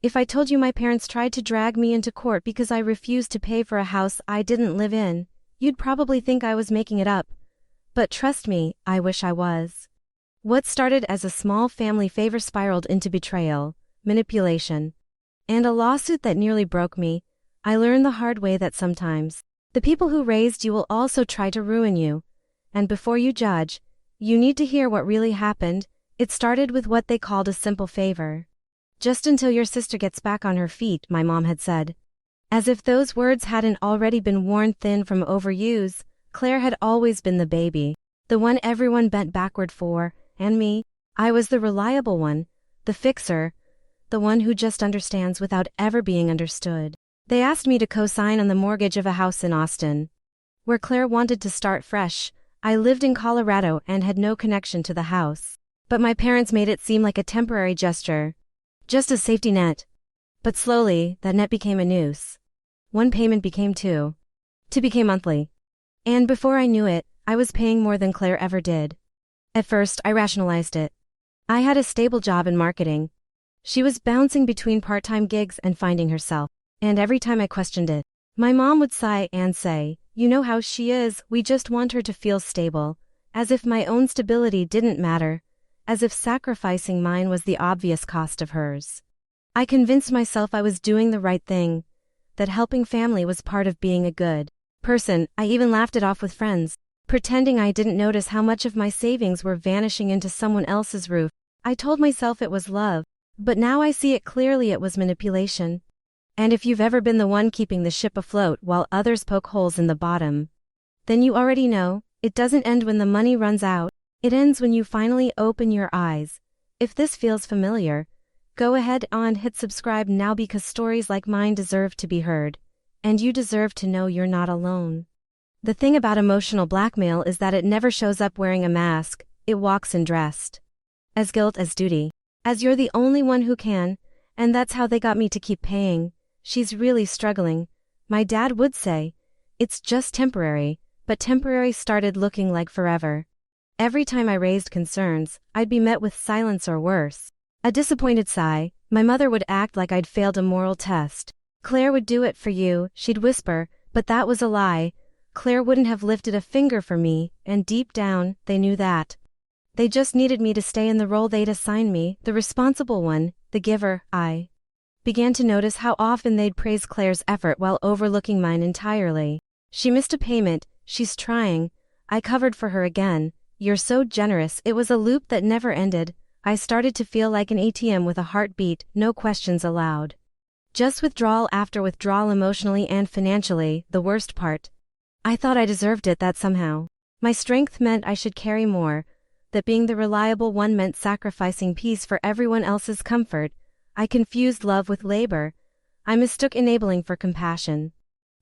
If I told you my parents tried to drag me into court because I refused to pay for a house I didn't live in, you'd probably think I was making it up. But trust me, I wish I was. What started as a small family favor spiraled into betrayal, manipulation, and a lawsuit that nearly broke me. I learned the hard way that sometimes the people who raised you will also try to ruin you. And before you judge, you need to hear what really happened. It started with what they called a simple favor. Just until your sister gets back on her feet, my mom had said. As if those words hadn't already been worn thin from overuse, Claire had always been the baby, the one everyone bent backward for, and me, I was the reliable one, the fixer, the one who just understands without ever being understood. They asked me to co-sign on the mortgage of a house in Austin, where Claire wanted to start fresh. I lived in Colorado and had no connection to the house, but my parents made it seem like a temporary gesture, just a safety net. But slowly, that net became a noose. One payment became two. Two became monthly. And before I knew it, I was paying more than Claire ever did. At first, I rationalized it. I had a stable job in marketing. She was bouncing between part-time gigs and finding herself. And every time I questioned it, my mom would sigh and say, "You know how she is, we just want her to feel stable," as if my own stability didn't matter, as if sacrificing mine was the obvious cost of hers. I convinced myself I was doing the right thing, that helping family was part of being a good person. I even laughed it off with friends, pretending I didn't notice how much of my savings were vanishing into someone else's roof. I told myself it was love, but now I see it clearly, it was manipulation. And if you've ever been the one keeping the ship afloat while others poke holes in the bottom, then you already know, it doesn't end when the money runs out, it ends when you finally open your eyes. If this feels familiar, go ahead and hit subscribe now, because stories like mine deserve to be heard, and you deserve to know you're not alone. The thing about emotional blackmail is that it never shows up wearing a mask, it walks in dressed as guilt, as duty, as you're the only one who can, and that's how they got me to keep paying. "She's really struggling," my dad would say. "It's just temporary," but temporary started looking like forever. Every time I raised concerns, I'd be met with silence or worse, a disappointed sigh. My mother would act like I'd failed a moral test. "Claire would do it for you," she'd whisper, but that was a lie. Claire wouldn't have lifted a finger for me, and deep down, they knew that. They just needed me to stay in the role they'd assigned me, the responsible one, the giver. I began to notice how often they'd praise Claire's effort while overlooking mine entirely. "She missed a payment, she's trying." I covered for her again. "You're so generous." It was a loop that never ended. I started to feel like an ATM with a heartbeat, no questions allowed. Just withdrawal after withdrawal, emotionally and financially. The worst part, I thought I deserved it, that somehow my strength meant I should carry more, that being the reliable one meant sacrificing peace for everyone else's comfort. I confused love with labor. I mistook enabling for compassion.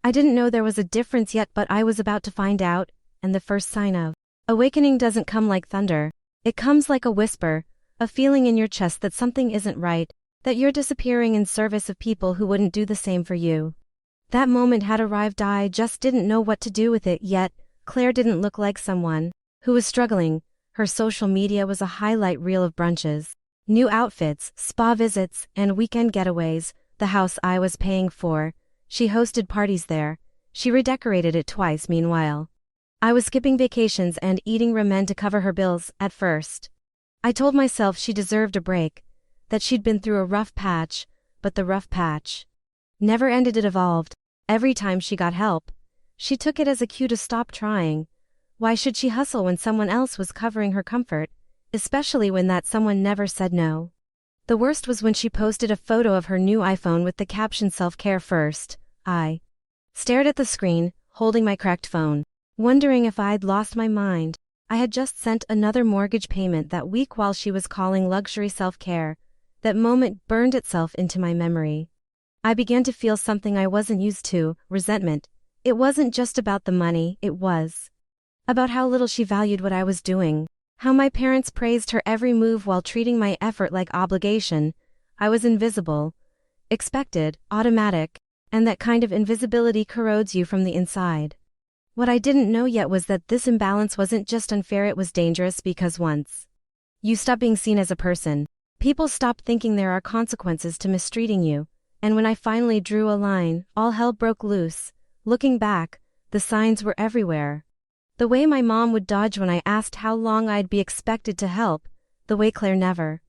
I didn't know there was a difference yet, but I was about to find out, and the first sign of awakening doesn't come like thunder. It comes like a whisper, a feeling in your chest that something isn't right, that you're disappearing in service of people who wouldn't do the same for you. That moment had arrived. I just didn't know what to do with it yet. Claire didn't look like someone who was struggling. Her social media was a highlight reel of brunches, new outfits, spa visits, and weekend getaways. The house I was paying for, she hosted parties there. She redecorated it twice. Meanwhile, I was skipping vacations and eating ramen to cover her bills. At first, I told myself she deserved a break, that she'd been through a rough patch, but the rough patch never ended. It evolved. Every time she got help, she took it as a cue to stop trying. Why should she hustle when someone else was covering her comfort, especially when that someone never said no? The worst was when she posted a photo of her new iPhone with the caption "Self-care first." I stared at the screen, holding my cracked phone, wondering if I'd lost my mind. I had just sent another mortgage payment that week while she was calling luxury self-care. That moment burned itself into my memory. I began to feel something I wasn't used to, resentment. It wasn't just about the money, it was about how little she valued what I was doing, how my parents praised her every move while treating my effort like obligation. I was invisible, expected, automatic, and that kind of invisibility corrodes you from the inside. What I didn't know yet was that this imbalance wasn't just unfair, it was dangerous, because once you stop being seen as a person, People stop thinking there are consequences to mistreating you, and when I finally drew a line, all hell broke loose. Looking back, the signs were everywhere. The way my mom would dodge when I asked how long I'd be expected to help, the way Claire never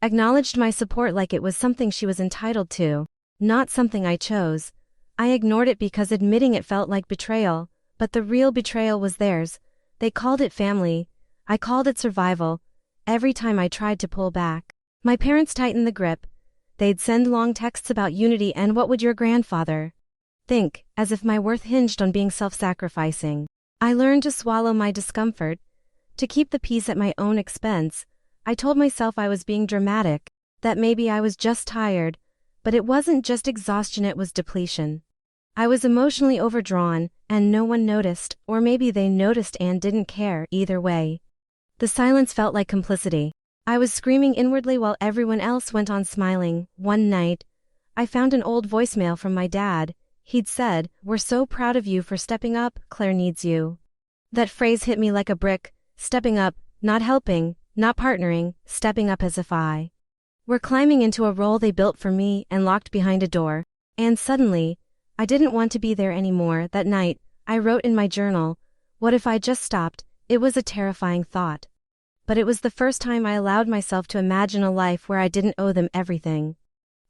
acknowledged my support like it was something she was entitled to, not something I chose. I ignored it because admitting it felt like betrayal, but the real betrayal was theirs. They called it family, I called it survival. Every time I tried to pull back, my parents tightened the grip. They'd send long texts about unity and what would your grandfather think, as if my worth hinged on being self-sacrificing. I learned to swallow my discomfort, to keep the peace at my own expense. I told myself I was being dramatic, that maybe I was just tired, but it wasn't just exhaustion, it was depletion. I was emotionally overdrawn, and no one noticed, or maybe they noticed and didn't care. Either way, the silence felt like complicity. I was screaming inwardly while everyone else went on smiling. One night, I found an old voicemail from my dad. He'd said, "We're so proud of you for stepping up, Claire needs you." That phrase hit me like a brick. Stepping up, not helping, not partnering, stepping up as if I were climbing into a role they built for me and locked behind a door. And suddenly, I didn't want to be there anymore. That night, I wrote in my journal, what if I just stopped? It was a terrifying thought. But it was the first time I allowed myself to imagine a life where I didn't owe them everything.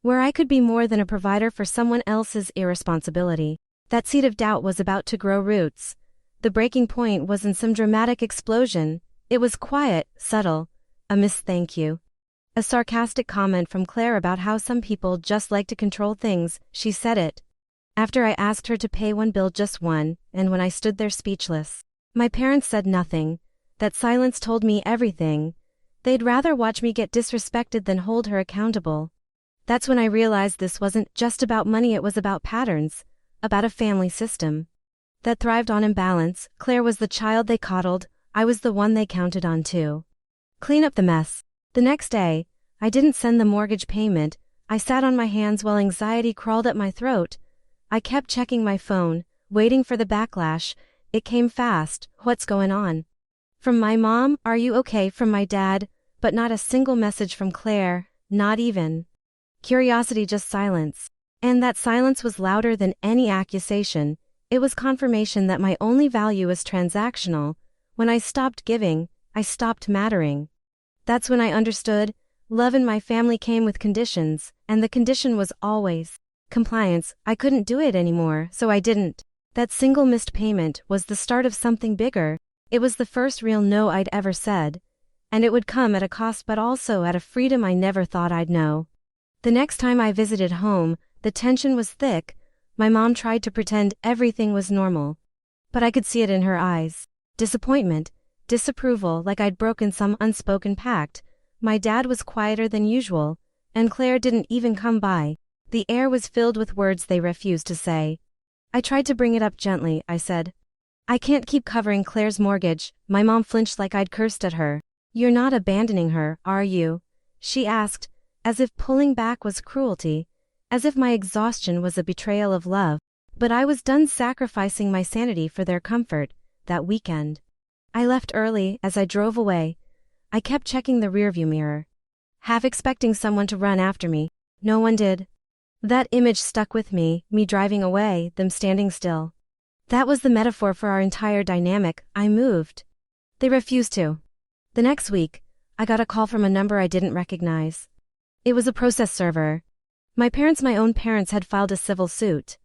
Where I could be more than a provider for someone else's irresponsibility. That seed of doubt was about to grow roots. The breaking point wasn't some dramatic explosion. It was quiet, subtle. A missed thank you. A sarcastic comment from Claire about how some people just like to control things. She said it after I asked her to pay one bill, just one, and when I stood there speechless. My parents said nothing. That silence told me everything. They'd rather watch me get disrespected than hold her accountable. That's when I realized this wasn't just about money, it was about patterns, about a family system that thrived on imbalance. Claire was the child they coddled, I was the one they counted on to clean up the mess. The next day, I didn't send the mortgage payment. I sat on my hands while anxiety crawled up my throat. I kept checking my phone, waiting for the backlash. It came fast. What's going on? From my mom, are you okay? From my dad, but not a single message from Claire, not even curiosity, just silence. And that silence was louder than any accusation. It was confirmation that my only value is transactional. When I stopped giving, I stopped mattering. That's when I understood, love in my family came with conditions, and the condition was always compliance. I couldn't do it anymore, so I didn't. That single missed payment was the start of something bigger. It was the first real no I'd ever said. And it would come at a cost, but also at a freedom I never thought I'd know. The next time I visited home, the tension was thick. My mom tried to pretend everything was normal. But I could see it in her eyes. Disappointment, disapproval, like I'd broken some unspoken pact. My dad was quieter than usual, and Claire didn't even come by. The air was filled with words they refused to say. I tried to bring it up gently. I said, I can't keep covering Claire's mortgage. My mom flinched like I'd cursed at her. You're not abandoning her, are you? She asked, as if pulling back was cruelty, as if my exhaustion was a betrayal of love. But I was done sacrificing my sanity for their comfort. That weekend, I left early. As I drove away, I kept checking the rearview mirror, half expecting someone to run after me. No one did. That image stuck with me driving away, them standing still. That was the metaphor for our entire dynamic. I moved. They refused to. The next week, I got a call from a number I didn't recognize. It was a process server. My own parents had filed a civil suit.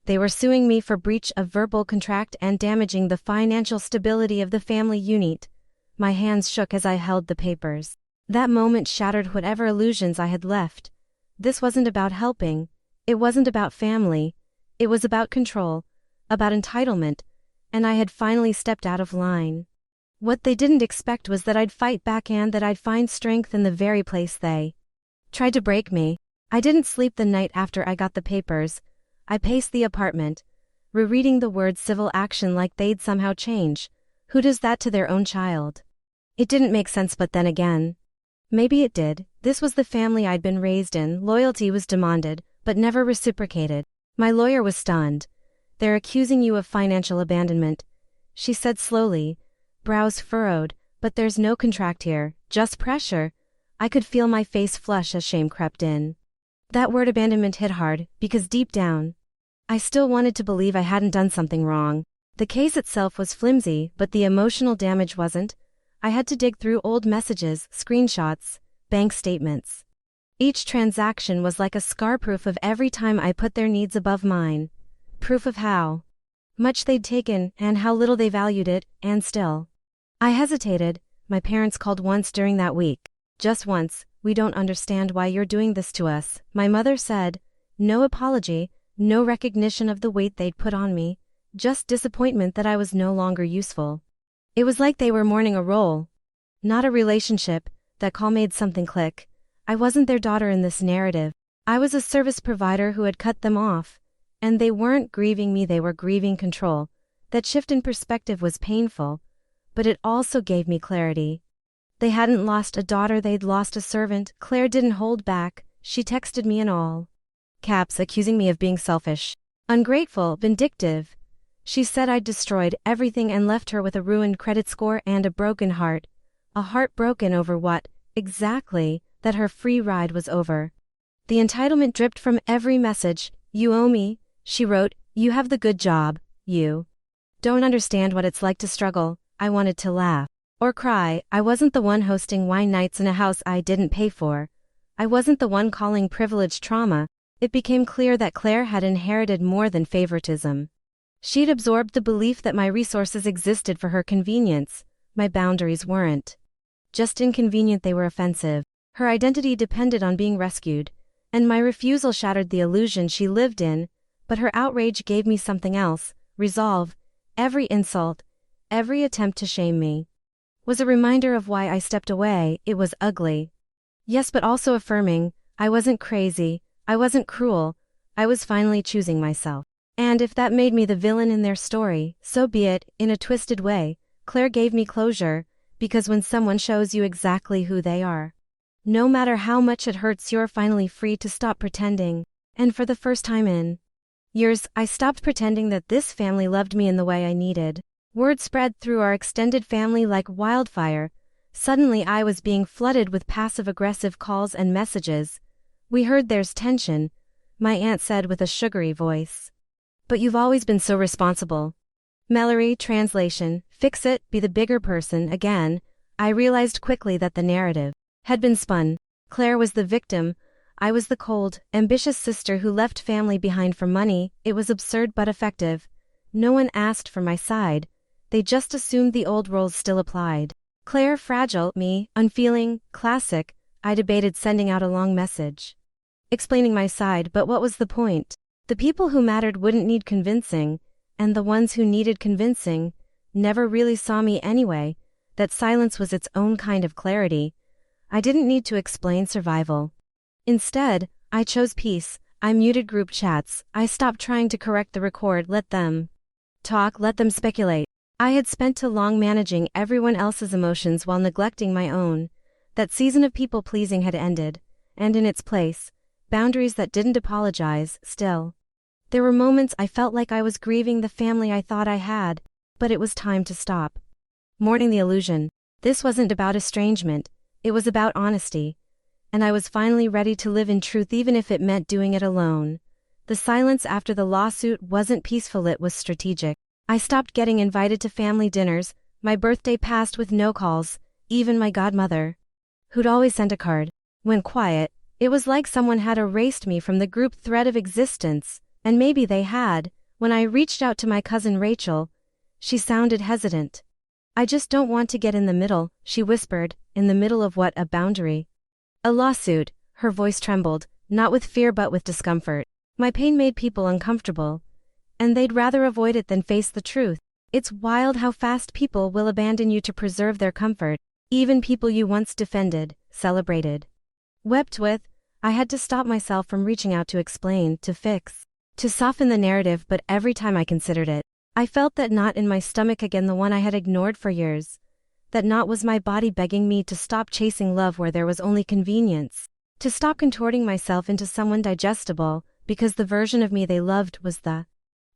They were suing me for breach of verbal contract and damaging the financial stability of the family unit. My hands shook as I held the papers. That moment shattered whatever illusions I had left. This wasn't about helping. It wasn't about family. It was about control, about entitlement, and I had finally stepped out of line. What they didn't expect was that I'd fight back and that I'd find strength in the very place they tried to break me. I didn't sleep the night after I got the papers. I paced the apartment, rereading the words civil action like they'd somehow change. Who does that to their own child? It didn't make sense, but then again, maybe it did. This was the family I'd been raised in. Loyalty was demanded, but never reciprocated. My lawyer was stunned. They're accusing you of financial abandonment, she said slowly, brows furrowed, but there's no contract here, just pressure. I could feel my face flush as shame crept in. That word abandonment hit hard, because deep down, I still wanted to believe I hadn't done something wrong. The case itself was flimsy, but the emotional damage wasn't. I had to dig through old messages, screenshots, bank statements. Each transaction was like a scar, proof of every time I put their needs above mine. Proof of how much they'd taken, and how little they valued it, and still. I hesitated. My parents called once during that week. Just once. "We don't understand why you're doing this to us," my mother said. No apology, no recognition of the weight they'd put on me, just disappointment that I was no longer useful. It was like they were mourning a role, not a relationship. That call made something click. I wasn't their daughter in this narrative. I was a service provider who had cut them off. And they weren't grieving me, they were grieving control. That shift in perspective was painful, but it also gave me clarity. They hadn't lost a daughter, they'd lost a servant. Claire didn't hold back. She texted me in all caps, accusing me of being selfish, ungrateful, vindictive. She said I'd destroyed everything and left her with a ruined credit score and a broken heart. A heart broken over what, exactly? That her free ride was over. The entitlement dripped from every message. "You owe me," she wrote. "You have the good job. You don't understand what it's like to struggle." I wanted to laugh or cry. I wasn't the one hosting wine nights in a house I didn't pay for. I wasn't the one calling privilege trauma. It became clear that Claire had inherited more than favoritism. She'd absorbed the belief that my resources existed for her convenience. My boundaries weren't just inconvenient, they were offensive. Her identity depended on being rescued, and my refusal shattered the illusion she lived in, but her outrage gave me something else, resolve. Every insult, every attempt to shame me, was a reminder of why I stepped away. It was ugly. Yes, but also affirming. I wasn't crazy, I wasn't cruel, I was finally choosing myself. And if that made me the villain in their story, so be it. In a twisted way, Claire gave me closure, because when someone shows you exactly who they are, no matter how much it hurts, you're finally free to stop pretending. And for the first time in years, I stopped pretending that this family loved me in the way I needed. Word spread through our extended family like wildfire. Suddenly I was being flooded with passive-aggressive calls and messages. "We heard there's tension," my aunt said with a sugary voice. "But you've always been so responsible." Mallory, translation, fix it, be the bigger person again. I realized quickly that the narrative had been spun. Claire was the victim. I was the cold, ambitious sister who left family behind for money. It was absurd but effective. No one asked for my side. They just assumed the old roles still applied. Claire fragile, me unfeeling, classic. I debated sending out a long message explaining my side, but what was the point? The people who mattered wouldn't need convincing, and the ones who needed convincing never really saw me anyway. That silence was its own kind of clarity. I didn't need to explain survival. Instead, I chose peace. I muted group chats. I stopped trying to correct the record. Let them talk, let them speculate. I had spent too long managing everyone else's emotions while neglecting my own. That season of people-pleasing had ended, and in its place, boundaries that didn't apologize. Still, there were moments I felt like I was grieving the family I thought I had, but it was time to stop mourning the illusion. This wasn't about estrangement, it was about honesty. And I was finally ready to live in truth, even if it meant doing it alone. The silence after the lawsuit wasn't peaceful, it was strategic. I stopped getting invited to family dinners. My birthday passed with no calls. Even my godmother, who'd always sent a card, went quiet. It was like someone had erased me from the group thread of existence, and maybe they had. When I reached out to my cousin Rachel, she sounded hesitant. "I just don't want to get in the middle," she whispered. "In the middle of what? A boundary? A lawsuit?" Her voice trembled, not with fear but with discomfort. My pain made people uncomfortable, and they'd rather avoid it than face the truth. It's wild how fast people will abandon you to preserve their comfort, even people you once defended, celebrated, wept with. I had to stop myself from reaching out to explain, to fix, to soften the narrative, but every time I considered it, I felt that knot in my stomach again, the one I had ignored for years. That knot was my body begging me to stop chasing love where there was only convenience, to stop contorting myself into someone digestible, because the version of me they loved was the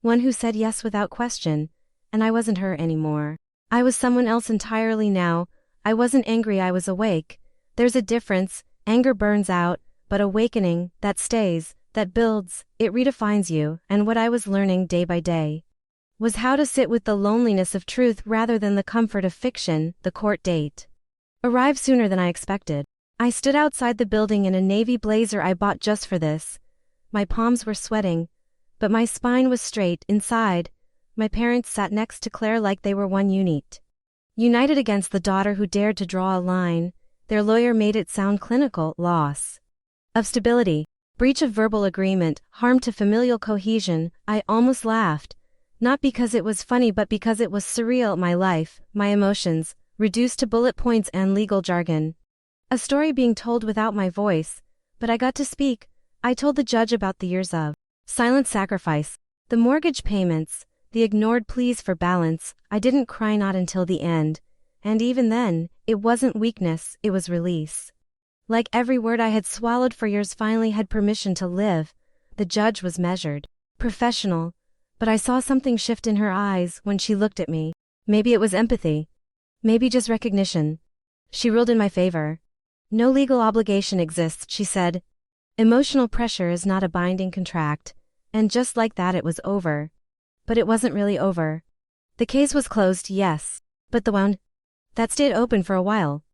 one who said yes without question, and I wasn't her anymore. I was someone else entirely now. I wasn't angry, I was awake. There's a difference. Anger burns out, but awakening, that stays, that builds, it redefines you, and what I was learning day by day was how to sit with the loneliness of truth rather than the comfort of fiction. The court date arrived sooner than I expected. I stood outside the building in a navy blazer I bought just for this. My palms were sweating, but my spine was straight. Inside, my parents sat next to Claire like they were one unit. United against the daughter who dared to draw a line. Their lawyer made it sound clinical: loss of stability, breach of verbal agreement, harm to familial cohesion. I almost laughed, not because it was funny but because it was surreal. My life, my emotions, reduced to bullet points and legal jargon. A story being told without my voice, but I got to speak. I told the judge about the years of silent sacrifice, the mortgage payments, the ignored pleas for balance. I didn't cry, not until the end. And even then, it wasn't weakness, it was release. Like every word I had swallowed for years finally had permission to live. The judge was measured, professional, but I saw something shift in her eyes when she looked at me. Maybe it was empathy. Maybe just recognition. She ruled in my favor. No legal obligation exists, she said. Emotional pressure is not a binding contract. And just like that it was over. But it wasn't really over. The case was closed, yes. But the wound that stayed open for a while.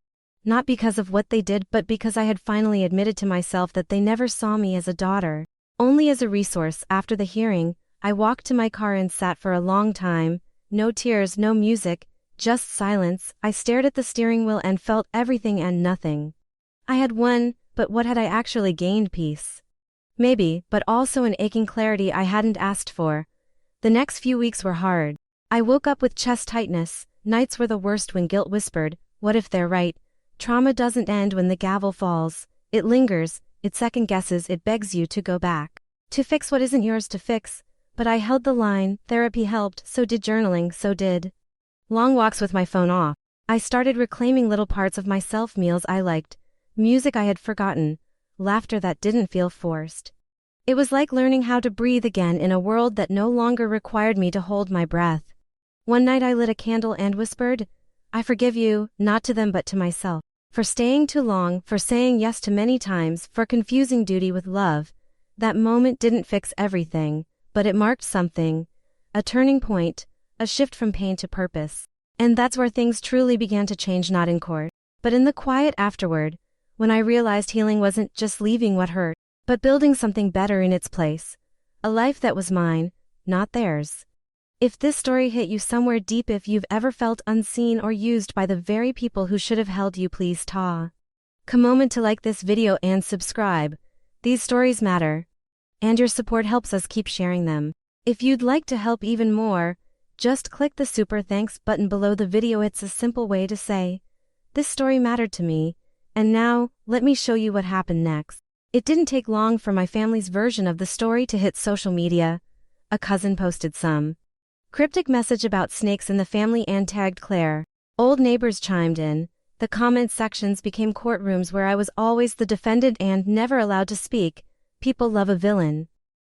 Not because of what they did, but because I had finally admitted to myself that they never saw me as a daughter, only as a resource. After the hearing, I walked to my car and sat for a long time. No tears, no music, just silence. I stared at the steering wheel and felt everything and nothing. I had won, but what had I actually gained? Peace. Maybe, but also an aching clarity I hadn't asked for. The next few weeks were hard. I woke up with chest tightness. Nights were the worst when guilt whispered, what if they're right? Trauma doesn't end when the gavel falls. It lingers, it second guesses, it begs you to go back, to fix what isn't yours to fix. But I held the line. Therapy helped, so did journaling, so did long walks with my phone off. I started reclaiming little parts of myself: meals I liked, music I had forgotten, laughter that didn't feel forced. It was like learning how to breathe again in a world that no longer required me to hold my breath. One night I lit a candle and whispered, I forgive you, not to them but to myself, for staying too long, for saying yes too many times, for confusing duty with love. That moment didn't fix everything, but it marked something, a turning point, a shift from pain to purpose. And that's where things truly began to change, not in court, but in the quiet afterward, when I realized healing wasn't just leaving what hurt, but building something better in its place. A life that was mine, not theirs. If this story hit you somewhere deep, if you've ever felt unseen or used by the very people who should have held you, please take a moment to like this video and subscribe. These stories matter, and your support helps us keep sharing them. If you'd like to help even more, just click the super thanks button below the video. It's a simple way to say, this story mattered to me, and now, let me show you what happened next. It didn't take long for my family's version of the story to hit social media. A cousin posted some cryptic message about snakes in the family and tagged Claire. Old neighbors chimed in. The comment sections became courtrooms where I was always the defendant and never allowed to speak. People love a villain.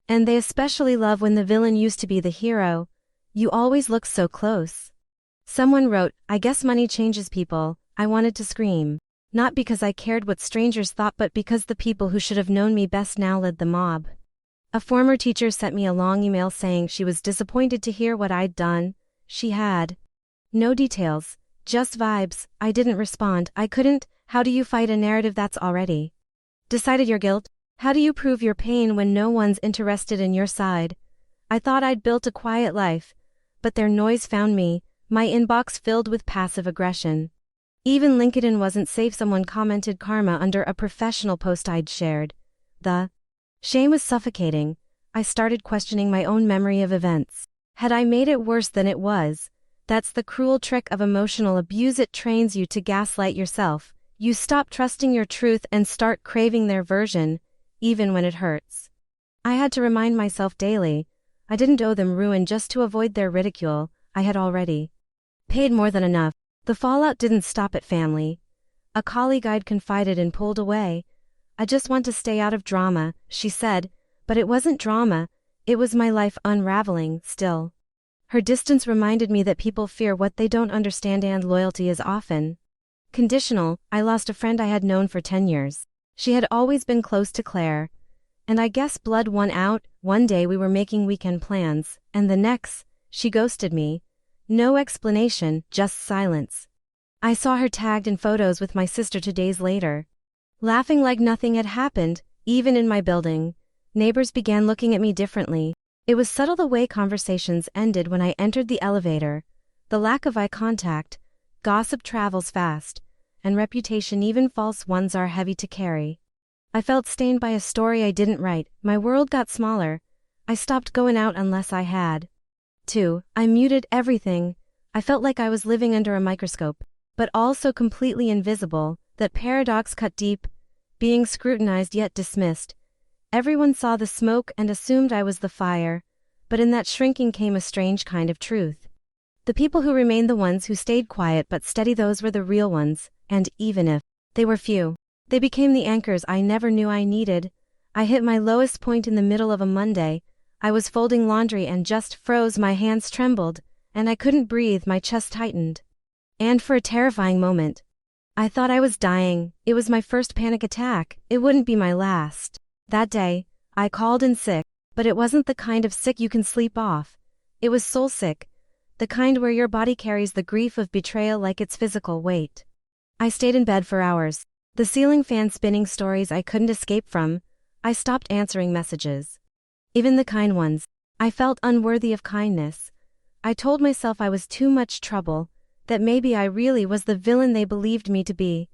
And they especially love when the villain used to be the hero. You always look so close. Someone wrote, I guess money changes people. I wanted to scream. Not because I cared what strangers thought, but because the people who should have known me best now led the mob. A former teacher sent me a long email saying she was disappointed to hear what I'd done. She had no details, just vibes. I didn't respond. I couldn't. How do you fight a narrative that's already decided your guilt? How do you prove your pain when no one's interested in your side? I thought I'd built a quiet life, but their noise found me, my inbox filled with passive aggression. Even LinkedIn wasn't safe. Someone commented karma under a professional post I'd shared. The shame was suffocating. I started questioning my own memory of events. Had I made it worse than it was? That's the cruel trick of emotional abuse. It trains you to gaslight yourself. You stop trusting your truth and start craving their version, even when it hurts. I had to remind myself daily, I didn't owe them ruin just to avoid their ridicule. I had already paid more than enough. The fallout didn't stop at family. A colleague I'd confided in pulled away. I just want to stay out of drama, she said, but it wasn't drama, it was my life unraveling. Still, her distance reminded me that people fear what they don't understand, and loyalty is often Conditional, I lost a friend I had known for 10 years. She had always been close to Claire. And I guess blood won out. One day we were making weekend plans, and the next, she ghosted me. No explanation, just silence. I saw her tagged in photos with my sister 2 days later. Laughing like nothing had happened, even in my building. Neighbors began looking at me differently. It was subtle the way conversations ended when I entered the elevator. The lack of eye contact. Gossip travels fast, and reputation, even false ones, are heavy to carry. I felt stained by a story I didn't write. My world got smaller. I stopped going out unless I had to. I muted everything. I felt like I was living under a microscope, but also completely invisible. That paradox cut deep, being scrutinized yet dismissed. Everyone saw the smoke and assumed I was the fire, but in that shrinking came a strange kind of truth. The people who remained, the ones who stayed quiet but steady, those were the real ones, and even if they were few, they became the anchors I never knew I needed. I hit my lowest point in the middle of a Monday. I was folding laundry and just froze. My hands trembled, and I couldn't breathe. My chest tightened. And for a terrifying moment, I thought I was dying. It was my first panic attack. It wouldn't be my last. That day, I called in sick, but it wasn't the kind of sick you can sleep off. It was soul sick, the kind where your body carries the grief of betrayal like its physical weight. I stayed in bed for hours, the ceiling fan spinning stories I couldn't escape from. I stopped answering messages, even the kind ones. I felt unworthy of kindness. I told myself I was too much trouble, that maybe I really was the villain they believed me to be.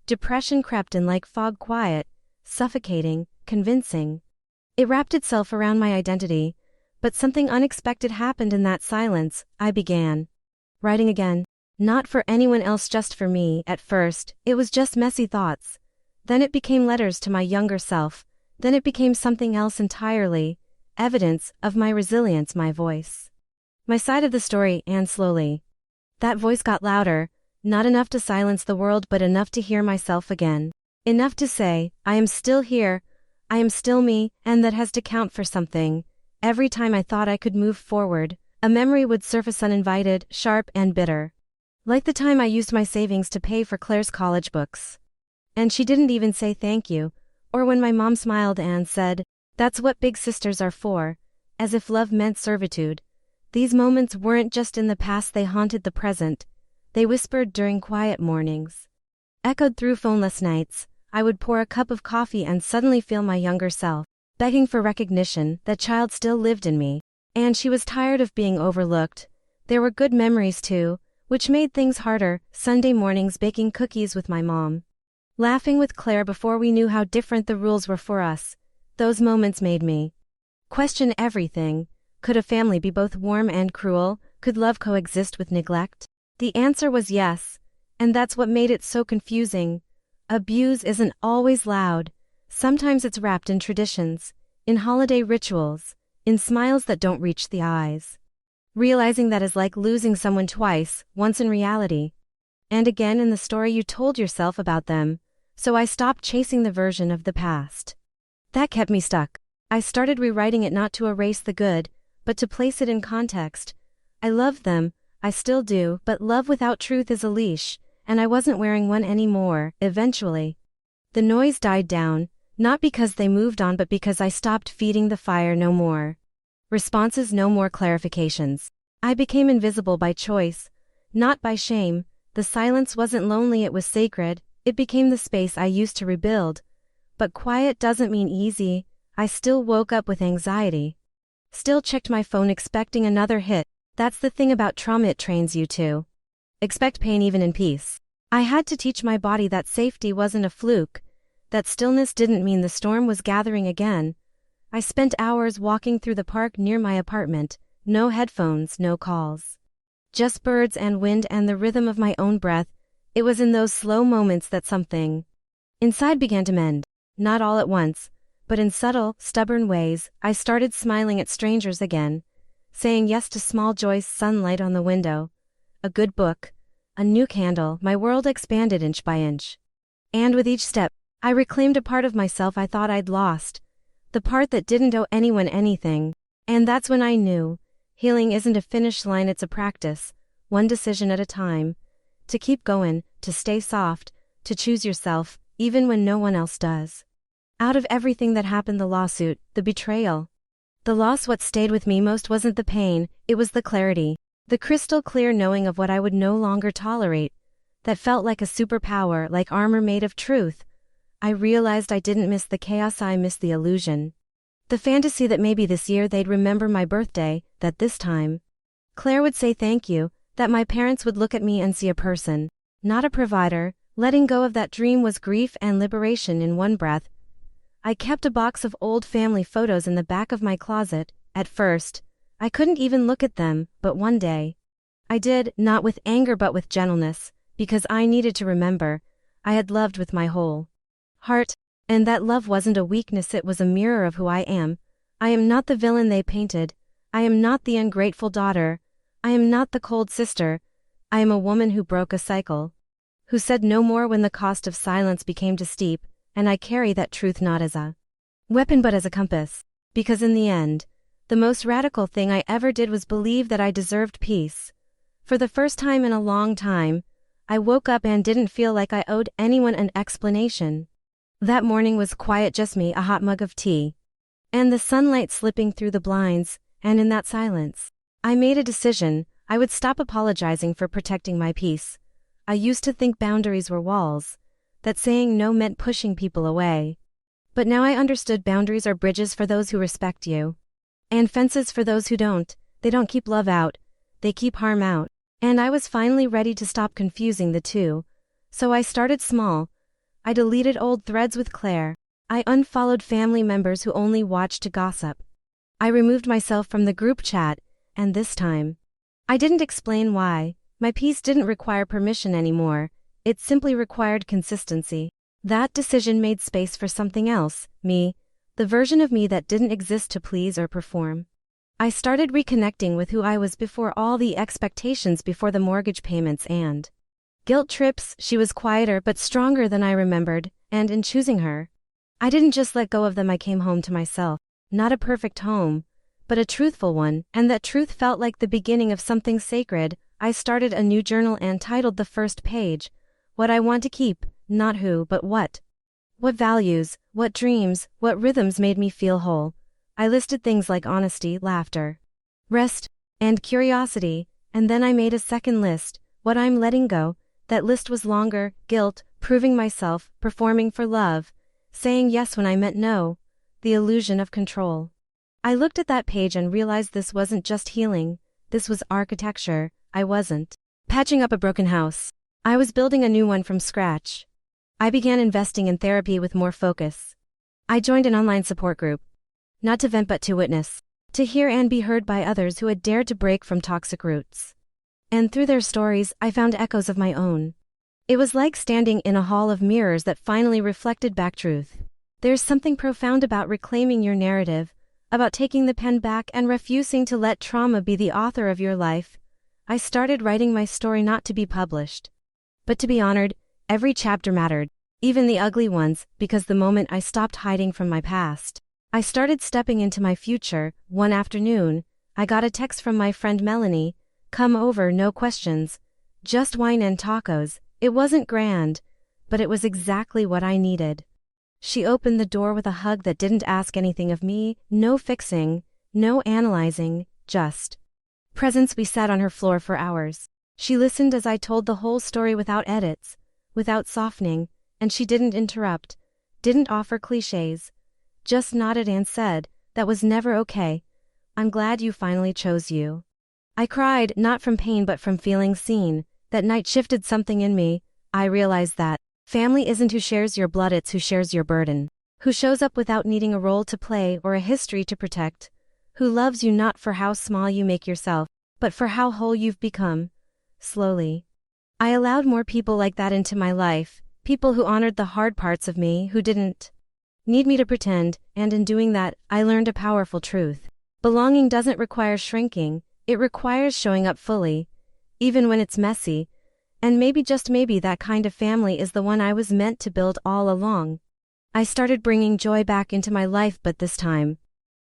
Depression crept in like fog, quiet, suffocating, convincing. It wrapped itself around my identity, but something unexpected happened in that silence. I began writing again. Not for anyone else, just for me. At first, it was just messy thoughts. Then it became letters to my younger self. Then it became something else entirely. Evidence of my resilience, my voice. My side of the story, and slowly, that voice got louder, not enough to silence the world, but enough to hear myself again. Enough to say, I am still here, I am still me, and that has to count for something. Every time I thought I could move forward, a memory would surface uninvited, sharp and bitter. Like the time I used my savings to pay for Claire's college books. And she didn't even say thank you, or when my mom smiled and said, "That's what big sisters are for," as if love meant servitude. These moments weren't just in the past, they haunted the present. They whispered during quiet mornings, echoed through phoneless nights. I would pour a cup of coffee and suddenly feel my younger self begging for recognition. That child still lived in me, and she was tired of being overlooked. There were good memories too, which made things harder. Sunday mornings baking cookies with my mom, laughing with Claire before we knew how different the rules were for us. Those moments made me question everything. Could a family be both warm and cruel? Could love coexist with neglect? The answer was yes, and that's what made it so confusing. Abuse isn't always loud. Sometimes it's wrapped in traditions, in holiday rituals, in smiles that don't reach the eyes. Realizing that is like losing someone twice, once in reality, and again in the story you told yourself about them. So I stopped chasing the version of the past that kept me stuck. I started rewriting it, not to erase the good, but to place it in context. I loved them, I still do, but love without truth is a leash, and I wasn't wearing one anymore. Eventually, the noise died down, not because they moved on, but because I stopped feeding the fire. No more responses, no more clarifications. I became invisible by choice, not by shame. The silence wasn't lonely, it was sacred. It became the space I used to rebuild. But quiet doesn't mean easy. I still woke up with anxiety. Still checked my phone expecting another hit. That's the thing about trauma, it trains you to expect pain even in peace. I had to teach my body that safety wasn't a fluke, that stillness didn't mean the storm was gathering again. I spent hours walking through the park near my apartment, no headphones, no calls. Just birds and wind and the rhythm of my own breath. It was in those slow moments that something inside began to mend. Not all at once, but in subtle, stubborn ways. I started smiling at strangers again, saying yes to small joys, sunlight on the window, a good book, a new candle. My world expanded inch by inch. And with each step, I reclaimed a part of myself I thought I'd lost, the part that didn't owe anyone anything. And that's when I knew, healing isn't a finish line, it's a practice, one decision at a time, to keep going, to stay soft, to choose yourself, even when no one else does. Out of everything that happened, the lawsuit, the betrayal, the loss, what stayed with me most wasn't the pain, it was the clarity. The crystal clear knowing of what I would no longer tolerate. That felt like a superpower, like armor made of truth. I realized I didn't miss the chaos, I missed the illusion. The fantasy that maybe this year they'd remember my birthday, that this time Claire would say thank you, that my parents would look at me and see a person, not a provider. Letting go of that dream was grief and liberation in one breath. I kept a box of old family photos in the back of my closet. At first, I couldn't even look at them, but one day I did, not with anger but with gentleness, because I needed to remember I had loved with my whole heart, and that love wasn't a weakness, it was a mirror of who I am. I am not the villain they painted. I am not the ungrateful daughter. I am not the cold sister. I am a woman who broke a cycle, who said no more when the cost of silence became too steep, and I carry that truth not as a weapon but as a compass, because in the end, the most radical thing I ever did was believe that I deserved peace. For the first time in a long time, I woke up and didn't feel like I owed anyone an explanation. That morning was quiet, just me, a hot mug of tea, and the sunlight slipping through the blinds, and in that silence, I made a decision. I would stop apologizing for protecting my peace. I used to think boundaries were walls, that saying no meant pushing people away. But now I understood boundaries are bridges for those who respect you, and fences for those who don't. They don't keep love out, they keep harm out. And I was finally ready to stop confusing the two. So I started small. I deleted old threads with Claire. I unfollowed family members who only watched to gossip. I removed myself from the group chat, and this time, I didn't explain why. My peace didn't require permission anymore. It simply required consistency. That decision made space for something else, me, the version of me that didn't exist to please or perform. I started reconnecting with who I was before all the expectations, before the mortgage payments and guilt trips. She was quieter but stronger than I remembered, and in choosing her, I didn't just let go of them, I came home to myself. Not a perfect home, but a truthful one, and that truth felt like the beginning of something sacred. I started a new journal and titled the first page, What I Want to Keep, not who but what. What values, what dreams, what rhythms made me feel whole. I listed things like honesty, laughter, rest, and curiosity, and then I made a second list, what I'm letting go. That list was longer: guilt, proving myself, performing for love, saying yes when I meant no, the illusion of control. I looked at that page and realized this wasn't just healing, this was architecture. I wasn't patching up a broken house. I was building a new one from scratch. I began investing in therapy with more focus. I joined an online support group, not to vent but to witness, to hear and be heard by others who had dared to break from toxic roots. And through their stories, I found echoes of my own. It was like standing in a hall of mirrors that finally reflected back truth. There's something profound about reclaiming your narrative, about taking the pen back and refusing to let trauma be the author of your life. I started writing my story not to be published, but to be honored. Every chapter mattered, even the ugly ones, because the moment I stopped hiding from my past, I started stepping into my future. One afternoon, I got a text from my friend Melanie. Come over, no questions, just wine and tacos. It wasn't grand, but it was exactly what I needed. She opened the door with a hug that didn't ask anything of me, no fixing, no analyzing, just presence. We sat on her floor for hours. She listened as I told the whole story without edits, without softening, and she didn't interrupt, didn't offer cliches, just nodded and said, that was never okay. I'm glad you finally chose you. I cried, not from pain but from feeling seen. That night shifted something in me. I realized that family isn't who shares your blood, it's who shares your burden, who shows up without needing a role to play or a history to protect, who loves you not for how small you make yourself, but for how whole you've become. Slowly, I allowed more people like that into my life, people who honored the hard parts of me, who didn't need me to pretend, and in doing that, I learned a powerful truth. Belonging doesn't require shrinking, it requires showing up fully, even when it's messy. And maybe, just maybe, that kind of family is the one I was meant to build all along. I started bringing joy back into my life, but this time,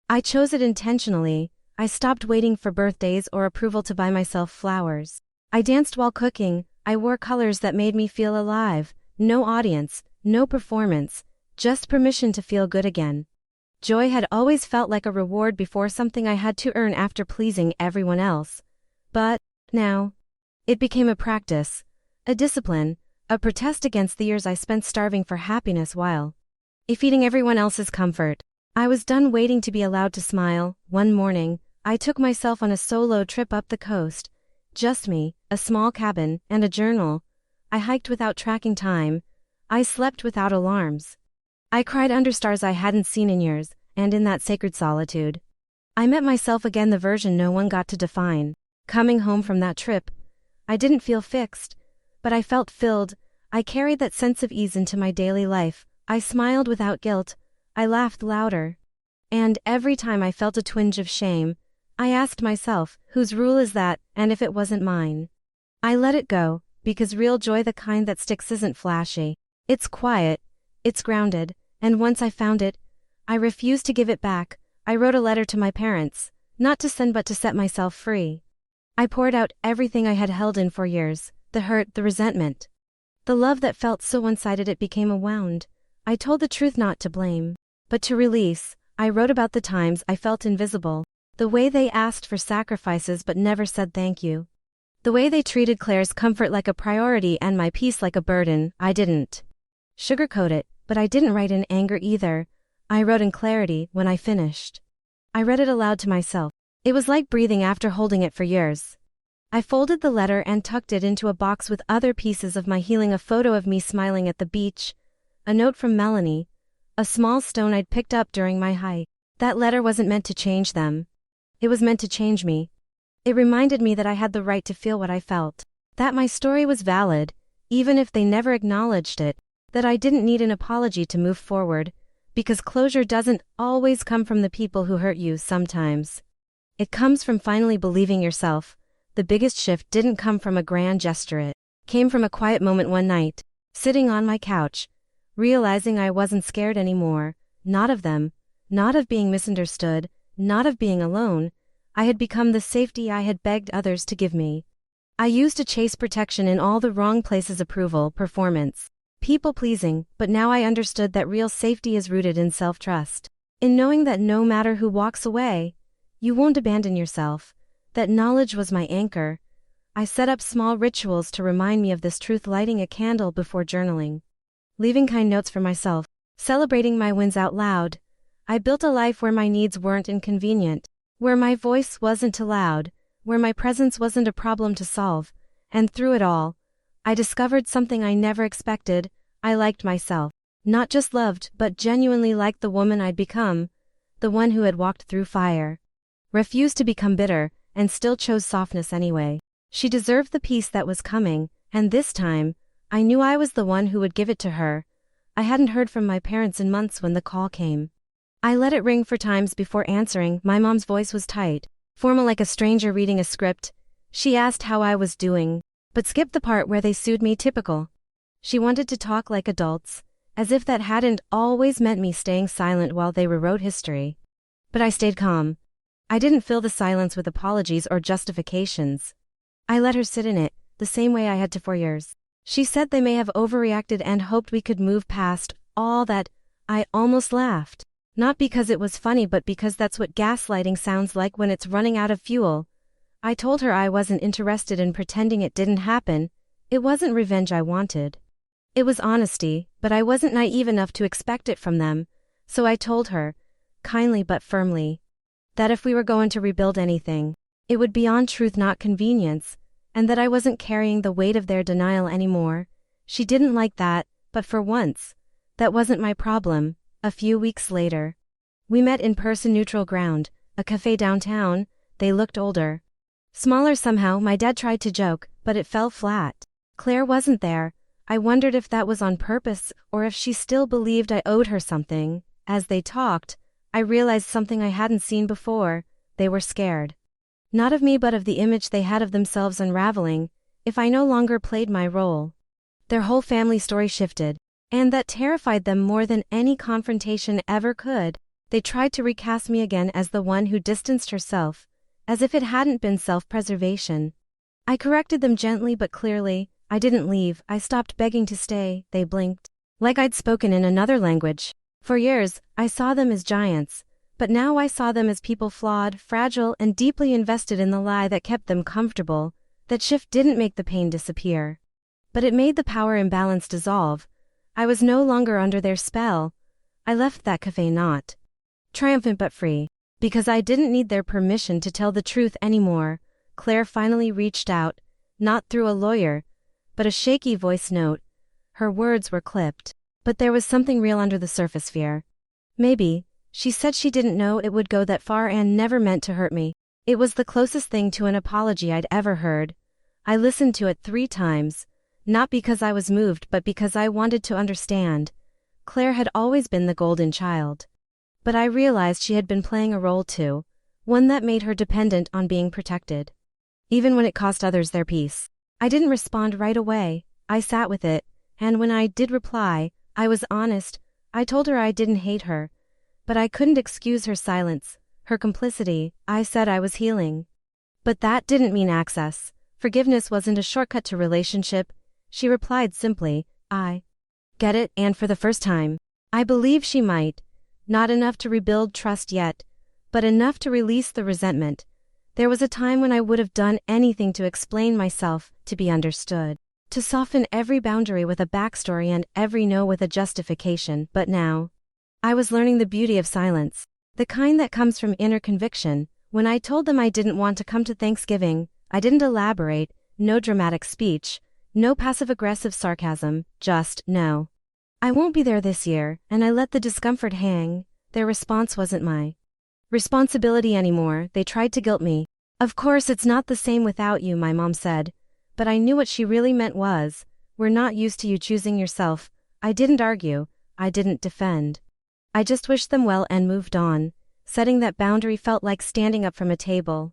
I chose it intentionally. I stopped waiting for birthdays or approval to buy myself flowers. I danced while cooking, I wore colors that made me feel alive. No audience, no performance, just permission to feel good again. Joy had always felt like a reward before, something I had to earn after pleasing everyone else. But now, it became a practice, a discipline, a protest against the years I spent starving for happiness while eating everyone else's comfort. I was done waiting to be allowed to smile. One morning, I took myself on a solo trip up the coast. Just me, a small cabin, and a journal. I hiked without tracking time. I slept without alarms. I cried under stars I hadn't seen in years, and in that sacred solitude, I met myself again, the version no one got to define. Coming home from that trip, I didn't feel fixed, but I felt filled. I carried that sense of ease into my daily life. I smiled without guilt. I laughed louder. And every time I felt a twinge of shame, I asked myself, whose rule is that, and if it wasn't mine? I let it go, because real joy, the kind that sticks, isn't flashy. It's quiet, it's grounded, and once I found it, I refused to give it back. I wrote a letter to my parents, not to send but to set myself free. I poured out everything I had held in for years, the hurt, the resentment, the love that felt so one-sided it became a wound. I told the truth, not to blame, but to release. I wrote about the times I felt invisible, the way they asked for sacrifices but never said thank you, the way they treated Claire's comfort like a priority and my peace like a burden. I didn't sugarcoat it, but I didn't write in anger either. I wrote in clarity. When I finished, I read it aloud to myself. It was like breathing after holding it for years. I folded the letter and tucked it into a box with other pieces of my healing: a photo of me smiling at the beach, a note from Melanie, a small stone I'd picked up during my hike. That letter wasn't meant to change them. It was meant to change me. It reminded me that I had the right to feel what I felt, that my story was valid, even if they never acknowledged it, that I didn't need an apology to move forward, because closure doesn't always come from the people who hurt you. Sometimes it comes from finally believing yourself. The biggest shift didn't come from a grand gesture, it came from a quiet moment one night, sitting on my couch, realizing I wasn't scared anymore, not of them, not of being misunderstood, not of being alone. I had become the safety I had begged others to give me. I used to chase protection in all the wrong places: approval, performance, people-pleasing, but now I understood that real safety is rooted in self-trust, in knowing that no matter who walks away, you won't abandon yourself. That knowledge was my anchor. I set up small rituals to remind me of this truth: lighting a candle before journaling, leaving kind notes for myself, celebrating my wins out loud. I built a life where my needs weren't inconvenient, where my voice wasn't too loud, where my presence wasn't a problem to solve. And through it all, I discovered something I never expected. I liked myself. Not just loved, but genuinely liked the woman I'd become, the one who had walked through fire, refused to become bitter, and still chose softness anyway. She deserved the peace that was coming, and this time, I knew I was the one who would give it to her. I hadn't heard from my parents in months when the call came. I let it ring for times before answering. My mom's voice was tight, formal, like a stranger reading a script. She asked how I was doing, but skipped the part where they sued me. Typical. She wanted to talk like adults, as if that hadn't always meant me staying silent while they rewrote history. But I stayed calm. I didn't fill the silence with apologies or justifications. I let her sit in it, the same way I had to for years. She said they may have overreacted and hoped we could move past all that. I almost laughed. Not because it was funny, but because that's what gaslighting sounds like when it's running out of fuel. I told her I wasn't interested in pretending it didn't happen. It wasn't revenge I wanted. It was honesty, but I wasn't naive enough to expect it from them. So I told her, kindly but firmly, that if we were going to rebuild anything, it would be on truth, not convenience, and that I wasn't carrying the weight of their denial anymore. She didn't like that, but for once, that wasn't my problem. A few weeks later, we met in person, neutral ground, a cafe downtown. They looked older, smaller somehow. My dad tried to joke, but it fell flat. Claire wasn't there. I wondered if that was on purpose, or if she still believed I owed her something. As they talked, I realized something I hadn't seen before. They were scared. Not of me, but of the image they had of themselves unraveling, if I no longer played my role. Their whole family story shifted, and that terrified them more than any confrontation ever could. They tried to recast me again as the one who distanced herself, as if it hadn't been self-preservation. I corrected them gently but clearly. I didn't leave, I stopped begging to stay, they blinked. Like I'd spoken in another language. For years, I saw them as giants, but now I saw them as people flawed, fragile, and deeply invested in the lie that kept them comfortable. That shift didn't make the pain disappear, but it made the power imbalance dissolve. I was no longer under their spell. I left that cafe not triumphant but free, because I didn't need their permission to tell the truth anymore. Claire finally reached out, not through a lawyer, but a shaky voice note. Her words were clipped, but there was something real under the surface fear. Maybe, she said she didn't know it would go that far and never meant to hurt me. It was the closest thing to an apology I'd ever heard. I listened to it 3 times, not because I was moved but because I wanted to understand. Claire had always been the golden child. But I realized she had been playing a role too, one that made her dependent on being protected, even when it cost others their peace. I didn't respond right away. I sat with it, and when I did reply, I was honest. I told her I didn't hate her, but I couldn't excuse her silence, her complicity. I said I was healing. But that didn't mean access. Forgiveness wasn't a shortcut to relationship. She replied simply, I get it, and for the first time, I believe she might. Not enough to rebuild trust yet, but enough to release the resentment. There was a time when I would have done anything to explain myself, to be understood, to soften every boundary with a backstory and every no with a justification, but now, I was learning the beauty of silence, the kind that comes from inner conviction. When I told them I didn't want to come to Thanksgiving, I didn't elaborate, no dramatic speech, no passive-aggressive sarcasm, just, no. I won't be there this year, and I let the discomfort hang. Their response wasn't my responsibility anymore. They tried to guilt me. Of course it's not the same without you, my mom said. But I knew what she really meant was, we're not used to you choosing yourself. I didn't argue. I didn't defend. I just wished them well and moved on. Setting that boundary felt like standing up from a table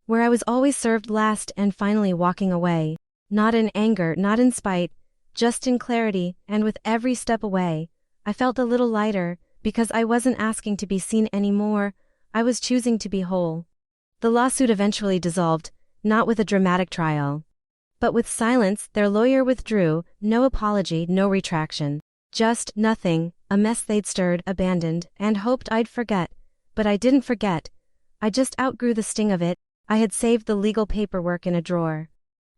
where I was always served last and finally walking away. Not in anger, not in spite, just in clarity, and with every step away, I felt a little lighter, because I wasn't asking to be seen anymore. I was choosing to be whole. The lawsuit eventually dissolved, not with a dramatic trial, but with silence. Their lawyer withdrew, no apology, no retraction. Just nothing, a mess they'd stirred, abandoned, and hoped I'd forget. But I didn't forget. I just outgrew the sting of it. I had saved the legal paperwork in a drawer.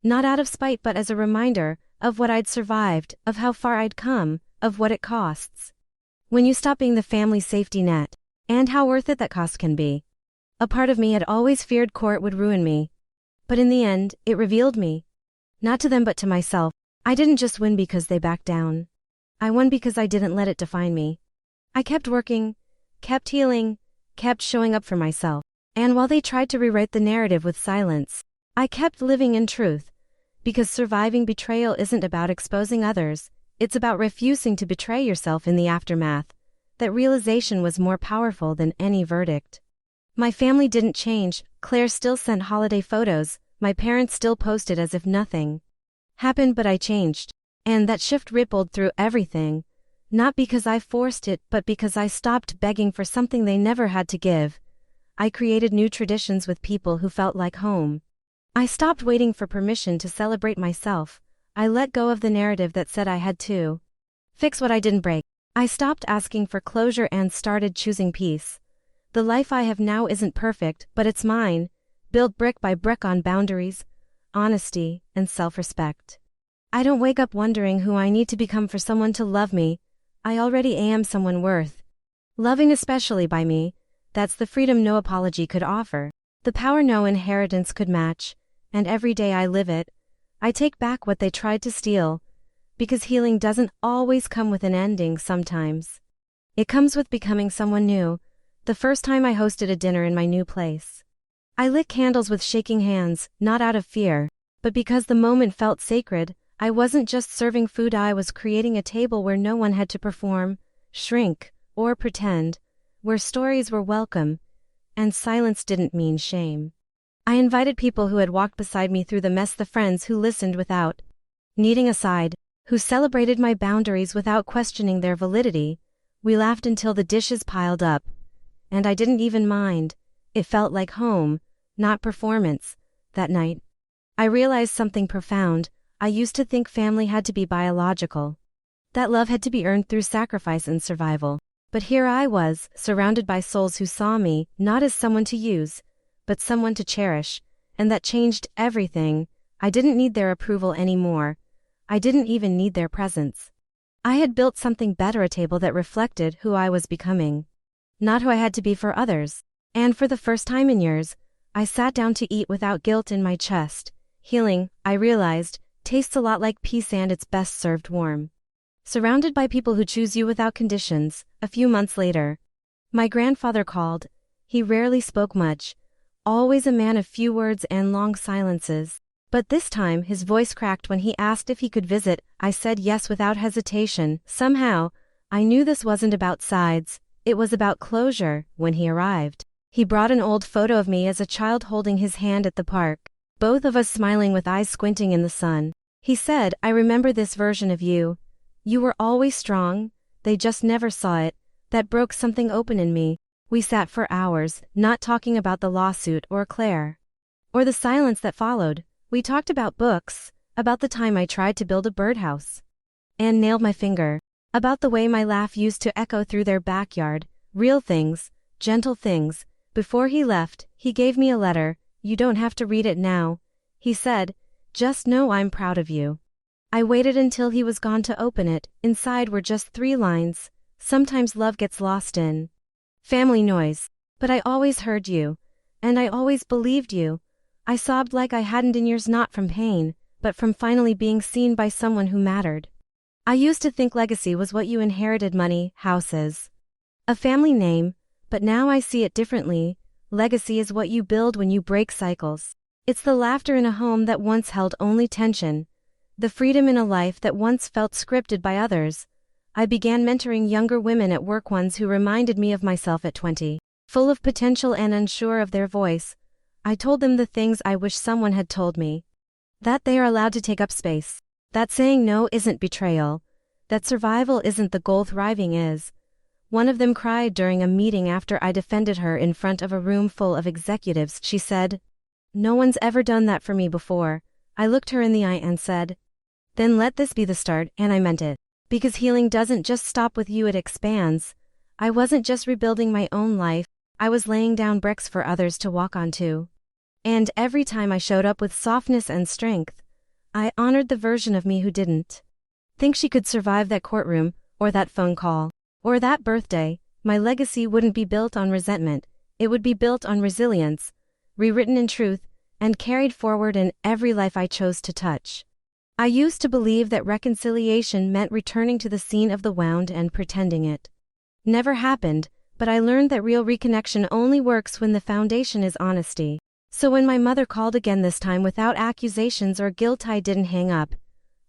Not out of spite but as a reminder of what I'd survived, of how far I'd come, of what it costs when you stop being the family's safety net, and how worth it that cost can be. A part of me had always feared court would ruin me. But in the end, it revealed me. Not to them but to myself. I didn't just win because they backed down. I won because I didn't let it define me. I kept working, kept healing, kept showing up for myself. And while they tried to rewrite the narrative with silence, I kept living in truth. Because surviving betrayal isn't about exposing others, it's about refusing to betray yourself in the aftermath. That realization was more powerful than any verdict. My family didn't change. Claire still sent holiday photos, my parents still posted as if nothing happened, but I changed. And that shift rippled through everything. Not because I forced it, but because I stopped begging for something they never had to give. I created new traditions with people who felt like home. I stopped waiting for permission to celebrate myself. I let go of the narrative that said I had to fix what I didn't break. I stopped asking for closure and started choosing peace. The life I have now isn't perfect, but it's mine, built brick by brick on boundaries, honesty, and self-respect. I don't wake up wondering who I need to become for someone to love me. I already am someone worth loving, especially by me. That's the freedom no apology could offer, the power no inheritance could match, and every day I live it. I take back what they tried to steal, because healing doesn't always come with an ending. Sometimes it comes with becoming someone new. The first time I hosted a dinner in my new place, I lit candles with shaking hands, not out of fear, but because the moment felt sacred. I wasn't just serving food, I was creating a table where no one had to perform, shrink, or pretend, where stories were welcome, and silence didn't mean shame. I invited people who had walked beside me through the mess, the friends who listened without needing a side, who celebrated my boundaries without questioning their validity. We laughed until the dishes piled up, and I didn't even mind. It felt like home, not performance. That night, I realized something profound. I used to think family had to be biological. That love had to be earned through sacrifice and survival. But here I was, surrounded by souls who saw me, not as someone to use, but someone to cherish, and that changed everything. I didn't need their approval anymore. I didn't even need their presence. I had built something better, a table that reflected who I was becoming, not who I had to be for others. And for the first time in years, I sat down to eat without guilt in my chest. Healing, I realized, tastes a lot like peace, and it's best served warm. Surrounded by people who choose you without conditions. A few months later, my grandfather called. He rarely spoke much, always a man of few words and long silences. But this time his voice cracked when he asked if he could visit. I said yes without hesitation. Somehow, I knew this wasn't about sides, it was about closure. When he arrived, he brought an old photo of me as a child holding his hand at the park, both of us smiling with eyes squinting in the sun. He said, "I remember this version of you. You were always strong, they just never saw it." That broke something open in me. We sat for hours, not talking about the lawsuit or Claire, or the silence that followed. We talked about books, about the time I tried to build a birdhouse and nailed my finger, about the way my laugh used to echo through their backyard, real things, gentle things. Before he left, he gave me a letter. "You don't have to read it now," he said, "just know I'm proud of you." I waited until he was gone to open it. Inside were just 3 lines. "Sometimes love gets lost in family noise. But I always heard you. And I always believed you." I sobbed like I hadn't in years, not from pain, but from finally being seen by someone who mattered. I used to think legacy was what you inherited: money, houses, a family name, but now I see it differently. Legacy is what you build when you break cycles. It's the laughter in a home that once held only tension, the freedom in a life that once felt scripted by others. I began mentoring younger women at work, ones who reminded me of myself at 20, full of potential and unsure of their voice. I told them the things I wish someone had told me. That they are allowed to take up space. That saying no isn't betrayal. That survival isn't the goal, thriving is. One of them cried during a meeting after I defended her in front of a room full of executives. She said, "No one's ever done that for me before." I looked her in the eye and said, "Then let this be the start," and I meant it. Because healing doesn't just stop with you, it expands. I wasn't just rebuilding my own life, I was laying down bricks for others to walk on too. And every time I showed up with softness and strength, I honored the version of me who didn't think she could survive that courtroom, or that phone call, or that birthday. My legacy wouldn't be built on resentment, it would be built on resilience, rewritten in truth, and carried forward in every life I chose to touch. I used to believe that reconciliation meant returning to the scene of the wound and pretending it never happened, but I learned that real reconnection only works when the foundation is honesty. So when my mother called again, this time without accusations or guilt, I didn't hang up.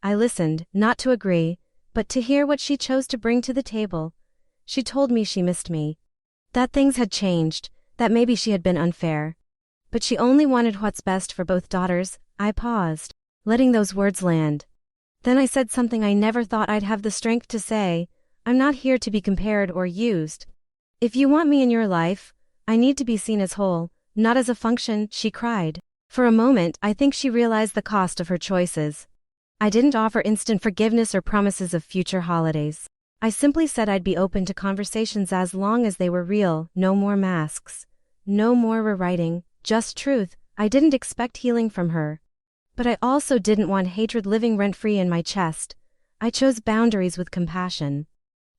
I listened, not to agree, but to hear what she chose to bring to the table. She told me she missed me, that things had changed, that maybe she had been unfair, but she only wanted what's best for both daughters. I paused, letting those words land. Then I said something I never thought I'd have the strength to say. "I'm not here to be compared or used. If you want me in your life, I need to be seen as whole, not as a function." She cried. For a moment, I think she realized the cost of her choices. I didn't offer instant forgiveness or promises of future holidays. I simply said I'd be open to conversations as long as they were real. No more masks, no more rewriting, just truth. I didn't expect healing from her, but I also didn't want hatred living rent-free in my chest. I chose boundaries with compassion.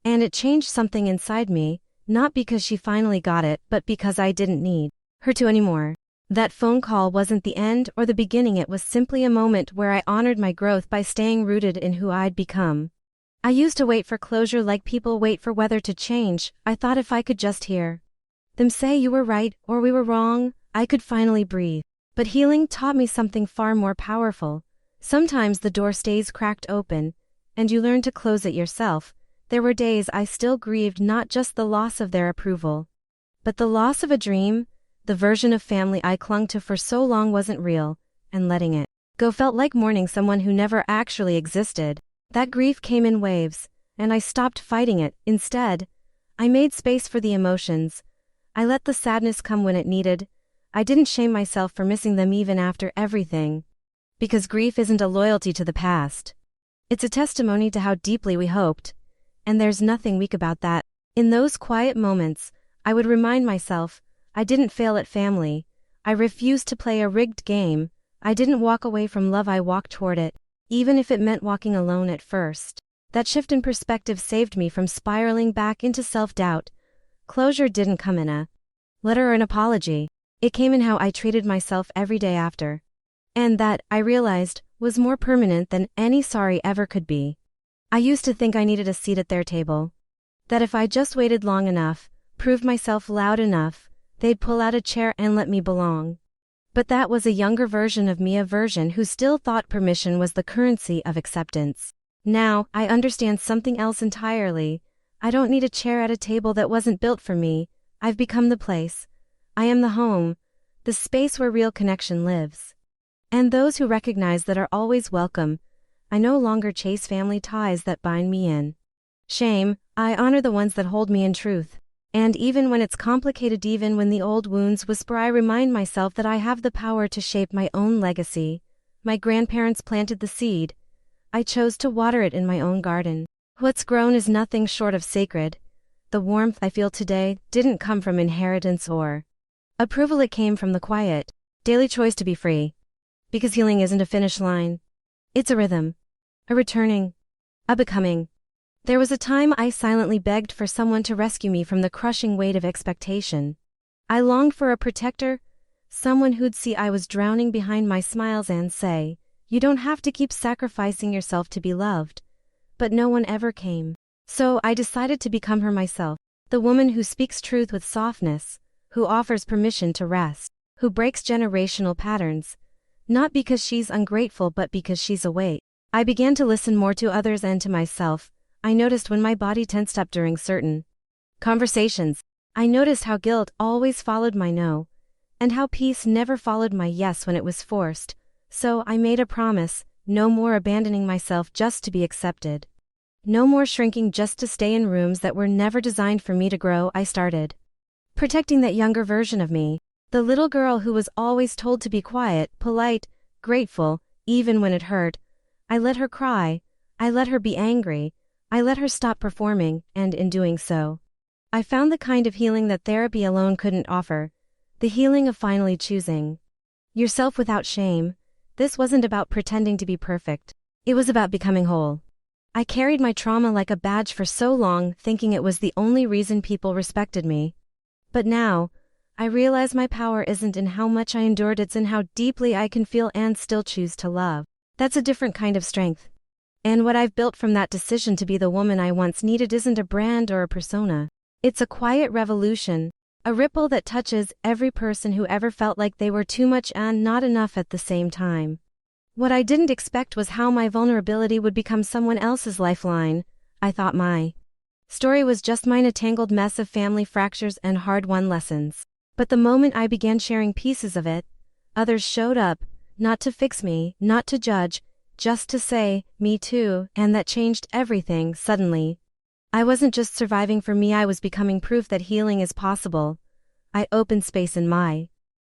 And it changed something inside me, not because she finally got it, but because I didn't need her to anymore. That phone call wasn't the end or the beginning, it was simply a moment where I honored my growth by staying rooted in who I'd become. I used to wait for closure like people wait for weather to change. I thought if I could just hear them say you were right or we were wrong, I could finally breathe. But healing taught me something far more powerful. Sometimes the door stays cracked open, and you learn to close it yourself. There were days I still grieved, not just the loss of their approval, but the loss of a dream. The version of family I clung to for so long wasn't real, and letting it go felt like mourning someone who never actually existed. That grief came in waves, and I stopped fighting it. Instead, I made space for the emotions. I let the sadness come when it needed. I didn't shame myself for missing them even after everything. Because grief isn't a loyalty to the past. It's a testimony to how deeply we hoped. And there's nothing weak about that. In those quiet moments, I would remind myself, I didn't fail at family. I refused to play a rigged game. I didn't walk away from love, I walked toward it, even if it meant walking alone at first. That shift in perspective saved me from spiraling back into self-doubt. Closure didn't come in a letter or an apology. It came in how I treated myself every day after. And that, I realized, was more permanent than any sorry ever could be. I used to think I needed a seat at their table. That if I just waited long enough, proved myself loud enough, they'd pull out a chair and let me belong. But that was a younger version of me, a version who still thought permission was the currency of acceptance. Now, I understand something else entirely. I don't need a chair at a table that wasn't built for me. I've become the place. I am the home, the space where real connection lives. And those who recognize that are always welcome. I no longer chase family ties that bind me in shame. I honor the ones that hold me in truth. And even when it's complicated, even when the old wounds whisper, I remind myself that I have the power to shape my own legacy. My grandparents planted the seed. I chose to water it in my own garden. What's grown is nothing short of sacred. The warmth I feel today didn't come from inheritance or approval, it came from the quiet, daily choice to be free. Because healing isn't a finish line. It's a rhythm. A returning. A becoming. There was a time I silently begged for someone to rescue me from the crushing weight of expectation. I longed for a protector, someone who'd see I was drowning behind my smiles and say, you don't have to keep sacrificing yourself to be loved. But no one ever came. So I decided to become her myself, the woman who speaks truth with softness, who offers permission to rest, who breaks generational patterns, not because she's ungrateful but because she's awake. I began to listen more to others and to myself. I noticed when my body tensed up during certain conversations. I noticed how guilt always followed my no, and how peace never followed my yes when it was forced. So I made a promise, no more abandoning myself just to be accepted. No more shrinking just to stay in rooms that were never designed for me to grow. I started protecting that younger version of me, the little girl who was always told to be quiet, polite, grateful, even when it hurt. I let her cry. I let her be angry. I let her stop performing, and in doing so, I found the kind of healing that therapy alone couldn't offer. The healing of finally choosing yourself without shame. This wasn't about pretending to be perfect. It was about becoming whole. I carried my trauma like a badge for so long, thinking it was the only reason people respected me. But now, I realize my power isn't in how much I endured, it's in how deeply I can feel and still choose to love. That's a different kind of strength. And what I've built from that decision to be the woman I once needed isn't a brand or a persona. It's a quiet revolution, a ripple that touches every person who ever felt like they were too much and not enough at the same time. What I didn't expect was how my vulnerability would become someone else's lifeline. I thought my story was just mine, a tangled mess of family fractures and hard-won lessons. But the moment I began sharing pieces of it, others showed up, not to fix me, not to judge, just to say, me too, and that changed everything. Suddenly, I wasn't just surviving for me, I was becoming proof that healing is possible. I opened space in my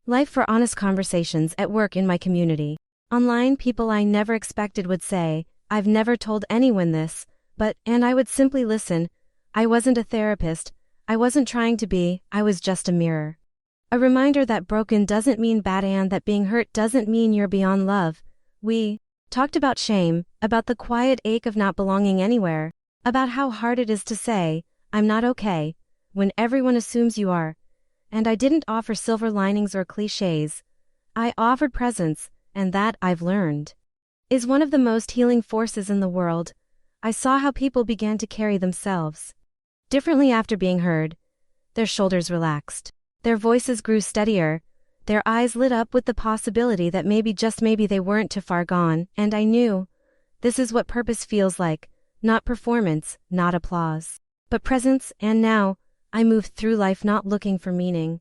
life for honest conversations at work, in my community. Online, people I never expected would say, I've never told anyone this, and I would simply listen. I wasn't a therapist. I wasn't trying to be, I was just a mirror. A reminder that broken doesn't mean bad and that being hurt doesn't mean you're beyond love. We talked about shame, about the quiet ache of not belonging anywhere, about how hard it is to say, I'm not okay, when everyone assumes you are. And I didn't offer silver linings or cliches. I offered presence, and that, I've learned, is one of the most healing forces in the world. I saw how people began to carry themselves differently after being heard. Their shoulders relaxed. Their voices grew steadier. Their eyes lit up with the possibility that maybe, just maybe, they weren't too far gone. And I knew, this is what purpose feels like. Not performance, not applause, but presence. And now, I move through life not looking for meaning,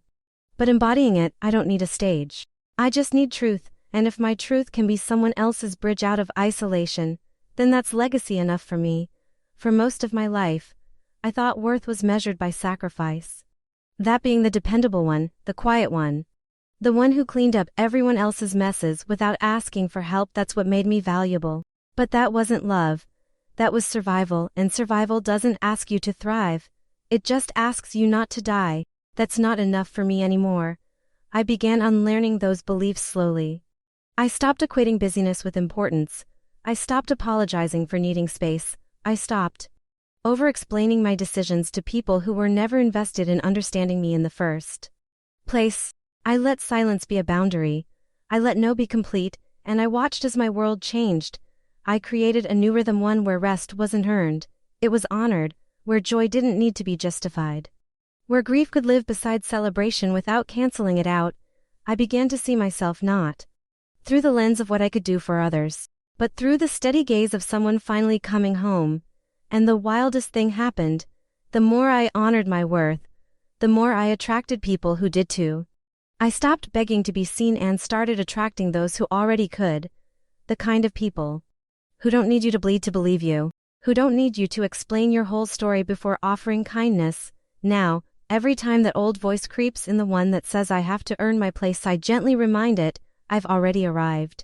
but embodying it. I don't need a stage. I just need truth. And if my truth can be someone else's bridge out of isolation, then that's legacy enough for me. For most of my life, I thought worth was measured by sacrifice. That being the dependable one, the quiet one. The one who cleaned up everyone else's messes without asking for help. That's what made me valuable. But that wasn't love. That was survival, and survival doesn't ask you to thrive. It just asks you not to die. That's not enough for me anymore. I began unlearning those beliefs slowly. I stopped equating busyness with importance. I stopped apologizing for needing space. I stopped over-explaining my decisions to people who were never invested in understanding me in the first place. I let silence be a boundary. I let no be complete, and I watched as my world changed. I created a new rhythm, one where rest wasn't earned. It was honored, where joy didn't need to be justified. Where grief could live beside celebration without canceling it out. I began to see myself not through the lens of what I could do for others, but through the steady gaze of someone finally coming home. And the wildest thing happened. The more I honored my worth, the more I attracted people who did too. I stopped begging to be seen and started attracting those who already could. The kind of people who don't need you to bleed to believe you, who don't need you to explain your whole story before offering kindness. Now, every time that old voice creeps in, the one that says I have to earn my place, I gently remind it, I've already arrived.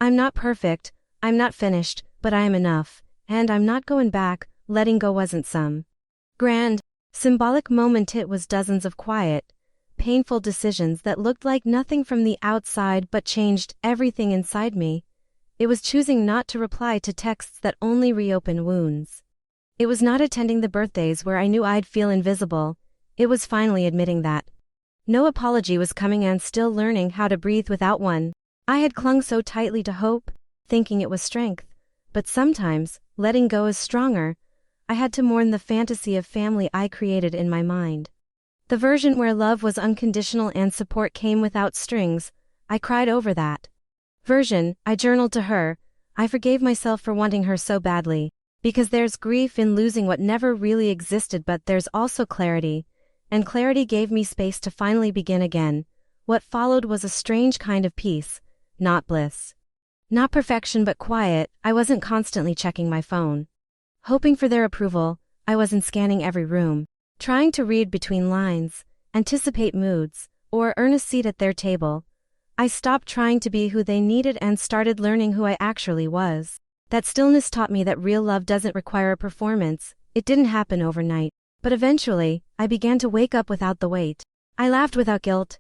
I'm not perfect, I'm not finished, but I am enough. And I'm not going back. Letting go wasn't some grand, symbolic moment. It was dozens of quiet, painful decisions that looked like nothing from the outside but changed everything inside me. It was choosing not to reply to texts that only reopen wounds. It was not attending the birthdays where I knew I'd feel invisible. It was finally admitting that no apology was coming and still learning how to breathe without one. I had clung so tightly to hope, thinking it was strength. But sometimes, letting go is stronger. I had to mourn the fantasy of family I created in my mind. The version where love was unconditional and support came without strings. I cried over that version. I journaled to her. I forgave myself for wanting her so badly. Because there's grief in losing what never really existed, but there's also clarity. And clarity gave me space to finally begin again. What followed was a strange kind of peace, not bliss. Not perfection but quiet. I wasn't constantly checking my phone, hoping for their approval. I wasn't scanning every room, trying to read between lines, anticipate moods, or earn a seat at their table. I stopped trying to be who they needed and started learning who I actually was. That stillness taught me that real love doesn't require a performance. It didn't happen overnight, but eventually, I began to wake up without the weight. I laughed without guilt.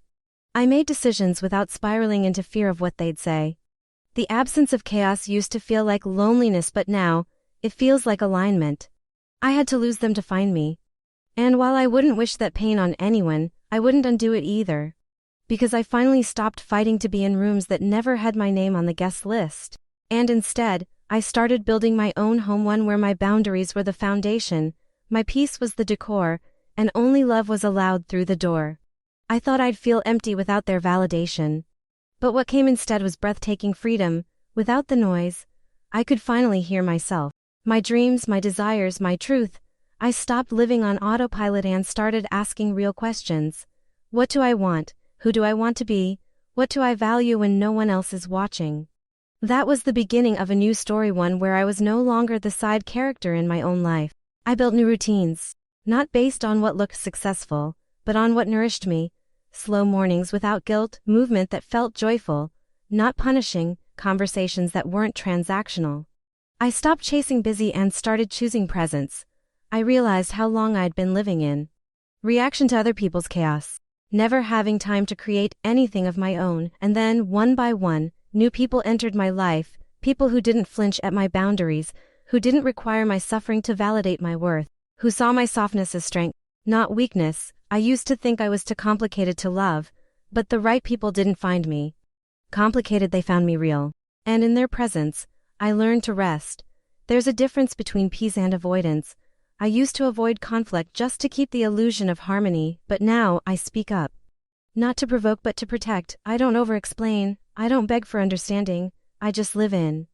I made decisions without spiraling into fear of what they'd say. The absence of chaos used to feel like loneliness, but now, it feels like alignment. I had to lose them to find me. And while I wouldn't wish that pain on anyone, I wouldn't undo it either. Because I finally stopped fighting to be in rooms that never had my name on the guest list. And instead, I started building my own home, one where my boundaries were the foundation, my peace was the decor, and only love was allowed through the door. I thought I'd feel empty without their validation. But what came instead was breathtaking freedom. Without the noise, I could finally hear myself, my dreams, my desires, my truth. I stopped living on autopilot and started asking real questions. What do I want? Who do I want to be? What do I value when no one else is watching? That was the beginning of a new story, one where I was no longer the side character in my own life. I built new routines, not based on what looked successful, but on what nourished me. Slow mornings without guilt, movement that felt joyful, not punishing, conversations that weren't transactional. I stopped chasing busy and started choosing presence. I realized how long I'd been living in reaction to other people's chaos, never having time to create anything of my own. And then, one by one, new people entered my life, people who didn't flinch at my boundaries, who didn't require my suffering to validate my worth, who saw my softness as strength, not weakness. I used to think I was too complicated to love, but the right people didn't find me complicated, they found me real. And in their presence, I learned to rest. There's a difference between peace and avoidance. I used to avoid conflict just to keep the illusion of harmony, but now I speak up. Not to provoke but to protect. I don't over-explain, I don't beg for understanding, I just live in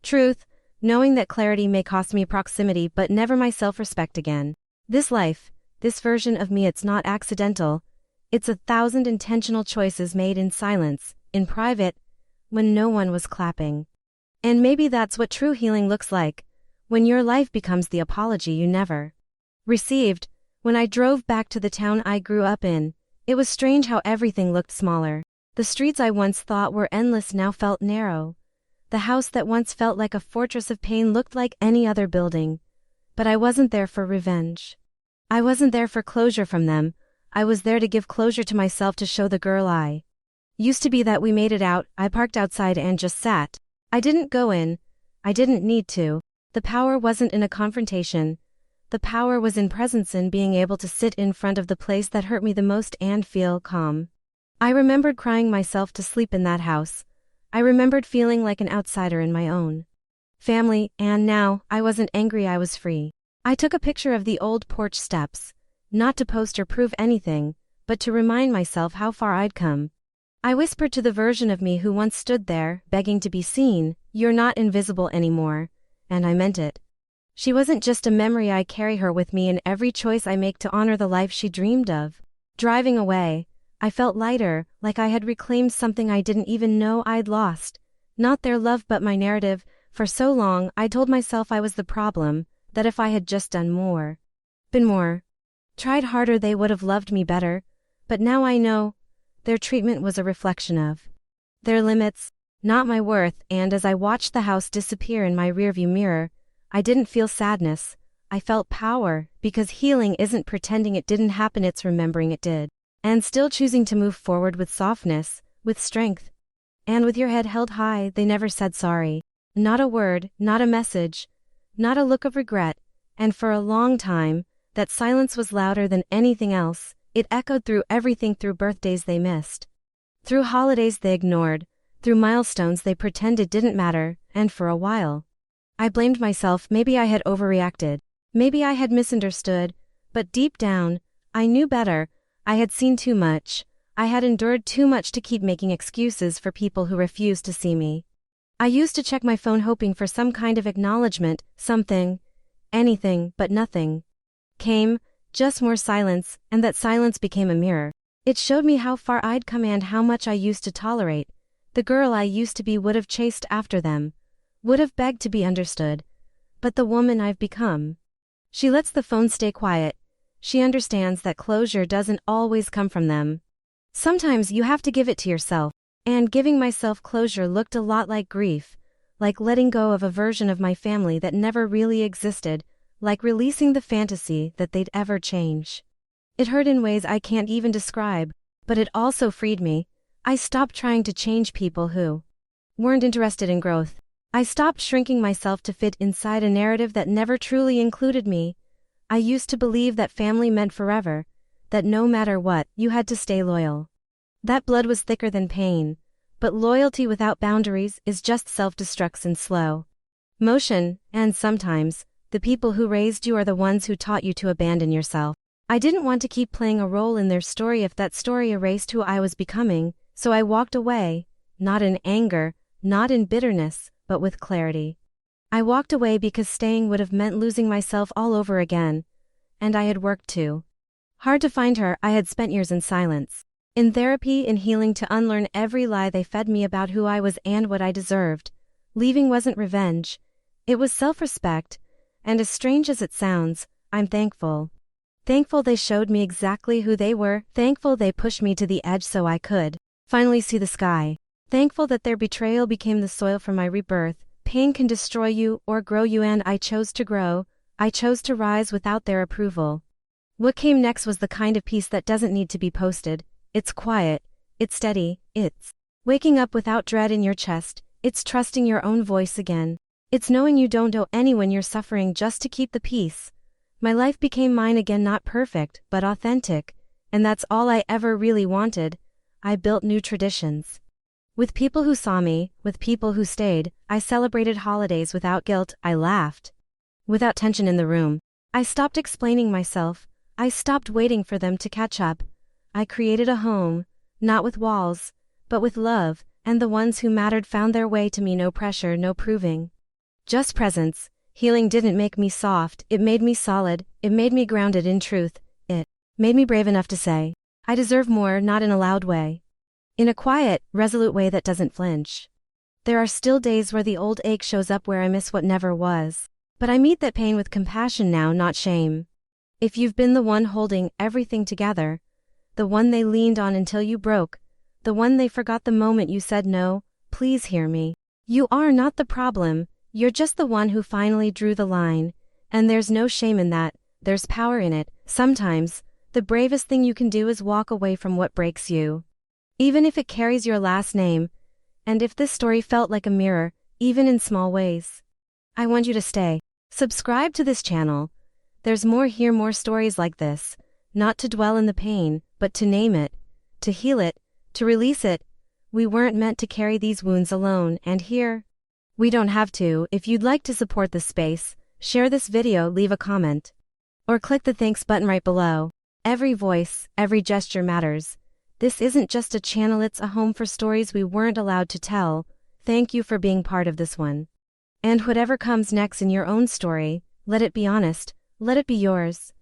truth, knowing that clarity may cost me proximity but never my self-respect again. This life, this version of me, it's not accidental. It's 1,000 intentional choices made in silence, in private, when no one was clapping. And maybe that's what true healing looks like, when your life becomes the apology you never received. When I drove back to the town I grew up in, it was strange how everything looked smaller. The streets I once thought were endless now felt narrow. The house that once felt like a fortress of pain looked like any other building. But I wasn't there for revenge. I wasn't there for closure from them. I was there to give closure to myself, to show the girl I used to be that we made it out. I parked outside and just sat. I didn't go in. I didn't need to. The power wasn't in a confrontation. The power was in presence, in being able to sit in front of the place that hurt me the most and feel calm. I remembered crying myself to sleep in that house. I remembered feeling like an outsider in my own family, and now, I wasn't angry, I was free. I took a picture of the old porch steps, not to post or prove anything, but to remind myself how far I'd come. I whispered to the version of me who once stood there, begging to be seen, "You're not invisible anymore," and I meant it. She wasn't just a memory, I carry her with me in every choice I make to honor the life she dreamed of. Driving away, I felt lighter, like I had reclaimed something I didn't even know I'd lost. Not their love but my narrative. For so long, I told myself I was the problem, that if I had just done more, been more, tried harder, they would have loved me better. But now I know, their treatment was a reflection of their limits, not my worth. And as I watched the house disappear in my rearview mirror, I didn't feel sadness. I felt power, because healing isn't pretending it didn't happen, it's remembering it did. And still choosing to move forward with softness, with strength. And with your head held high. They never said sorry. Not a word, not a message, not a look of regret. And for a long time, that silence was louder than anything else. It echoed through everything, through birthdays they missed, through holidays they ignored, through milestones they pretended didn't matter. And for a while, I blamed myself. Maybe I had overreacted. Maybe I had misunderstood. But deep down, I knew better. I had seen too much. I had endured too much to keep making excuses for people who refused to see me. I used to check my phone hoping for some kind of acknowledgement, something, anything, but nothing came, just more silence, and that silence became a mirror. It showed me how far I'd come and how much I used to tolerate. The girl I used to be would have chased after them, would have begged to be understood. But the woman I've become, she lets the phone stay quiet. She understands that closure doesn't always come from them. Sometimes you have to give it to yourself. And giving myself closure looked a lot like grief, like letting go of a version of my family that never really existed, like releasing the fantasy that they'd ever change. It hurt in ways I can't even describe, but it also freed me. I stopped trying to change people who weren't interested in growth. I stopped shrinking myself to fit inside a narrative that never truly included me. I used to believe that family meant forever, that no matter what, you had to stay loyal. That blood was thicker than pain, but loyalty without boundaries is just self-destruct in slow motion. And sometimes, the people who raised you are the ones who taught you to abandon yourself. I didn't want to keep playing a role in their story if that story erased who I was becoming, so I walked away, not in anger, not in bitterness, but with clarity. I walked away because staying would have meant losing myself all over again, and I had worked too hard to find her. I had spent years in silence, in therapy, in healing, to unlearn every lie they fed me about who I was and what I deserved. Leaving wasn't revenge. It was self-respect, and as strange as it sounds, I'm thankful. Thankful they showed me exactly who they were. Thankful they pushed me to the edge so I could finally see the sky. Thankful that their betrayal became the soil for my rebirth. Pain can destroy you or grow you, and I chose to grow. I chose to rise without their approval. What came next was the kind of peace that doesn't need to be posted. It's quiet, it's steady, it's waking up without dread in your chest, it's trusting your own voice again. It's knowing you don't owe anyone your suffering just to keep the peace. My life became mine again, not perfect, but authentic, and that's all I ever really wanted. I built new traditions. With people who saw me, with people who stayed, I celebrated holidays without guilt, I laughed without tension in the room. I stopped explaining myself, I stopped waiting for them to catch up. I created a home, not with walls, but with love, and the ones who mattered found their way to me. No pressure, no proving. Just presence. Healing didn't make me soft, it made me solid, it made me grounded in truth, it made me brave enough to say, I deserve more, not in a loud way. In a quiet, resolute way that doesn't flinch. There are still days where the old ache shows up, where I miss what never was. But I meet that pain with compassion now, not shame. If you've been the one holding everything together, the one they leaned on until you broke, the one they forgot the moment you said no. Please hear me. You are not the problem, you're just the one who finally drew the line. And there's no shame in that, there's power in it. Sometimes, the bravest thing you can do is walk away from what breaks you. Even if it carries your last name, and if this story felt like a mirror, even in small ways. I want you to stay. Subscribe to this channel. There's more stories like this, not to dwell in the pain, but to name it, to heal it, to release it. We weren't meant to carry these wounds alone, and here, we don't have to. If you'd like to support this space, share this video, leave a comment, or click the thanks button right below. Every voice, every gesture matters. This isn't just a channel, it's a home for stories we weren't allowed to tell. Thank you for being part of this one. And whatever comes next in your own story, let it be honest, let it be yours.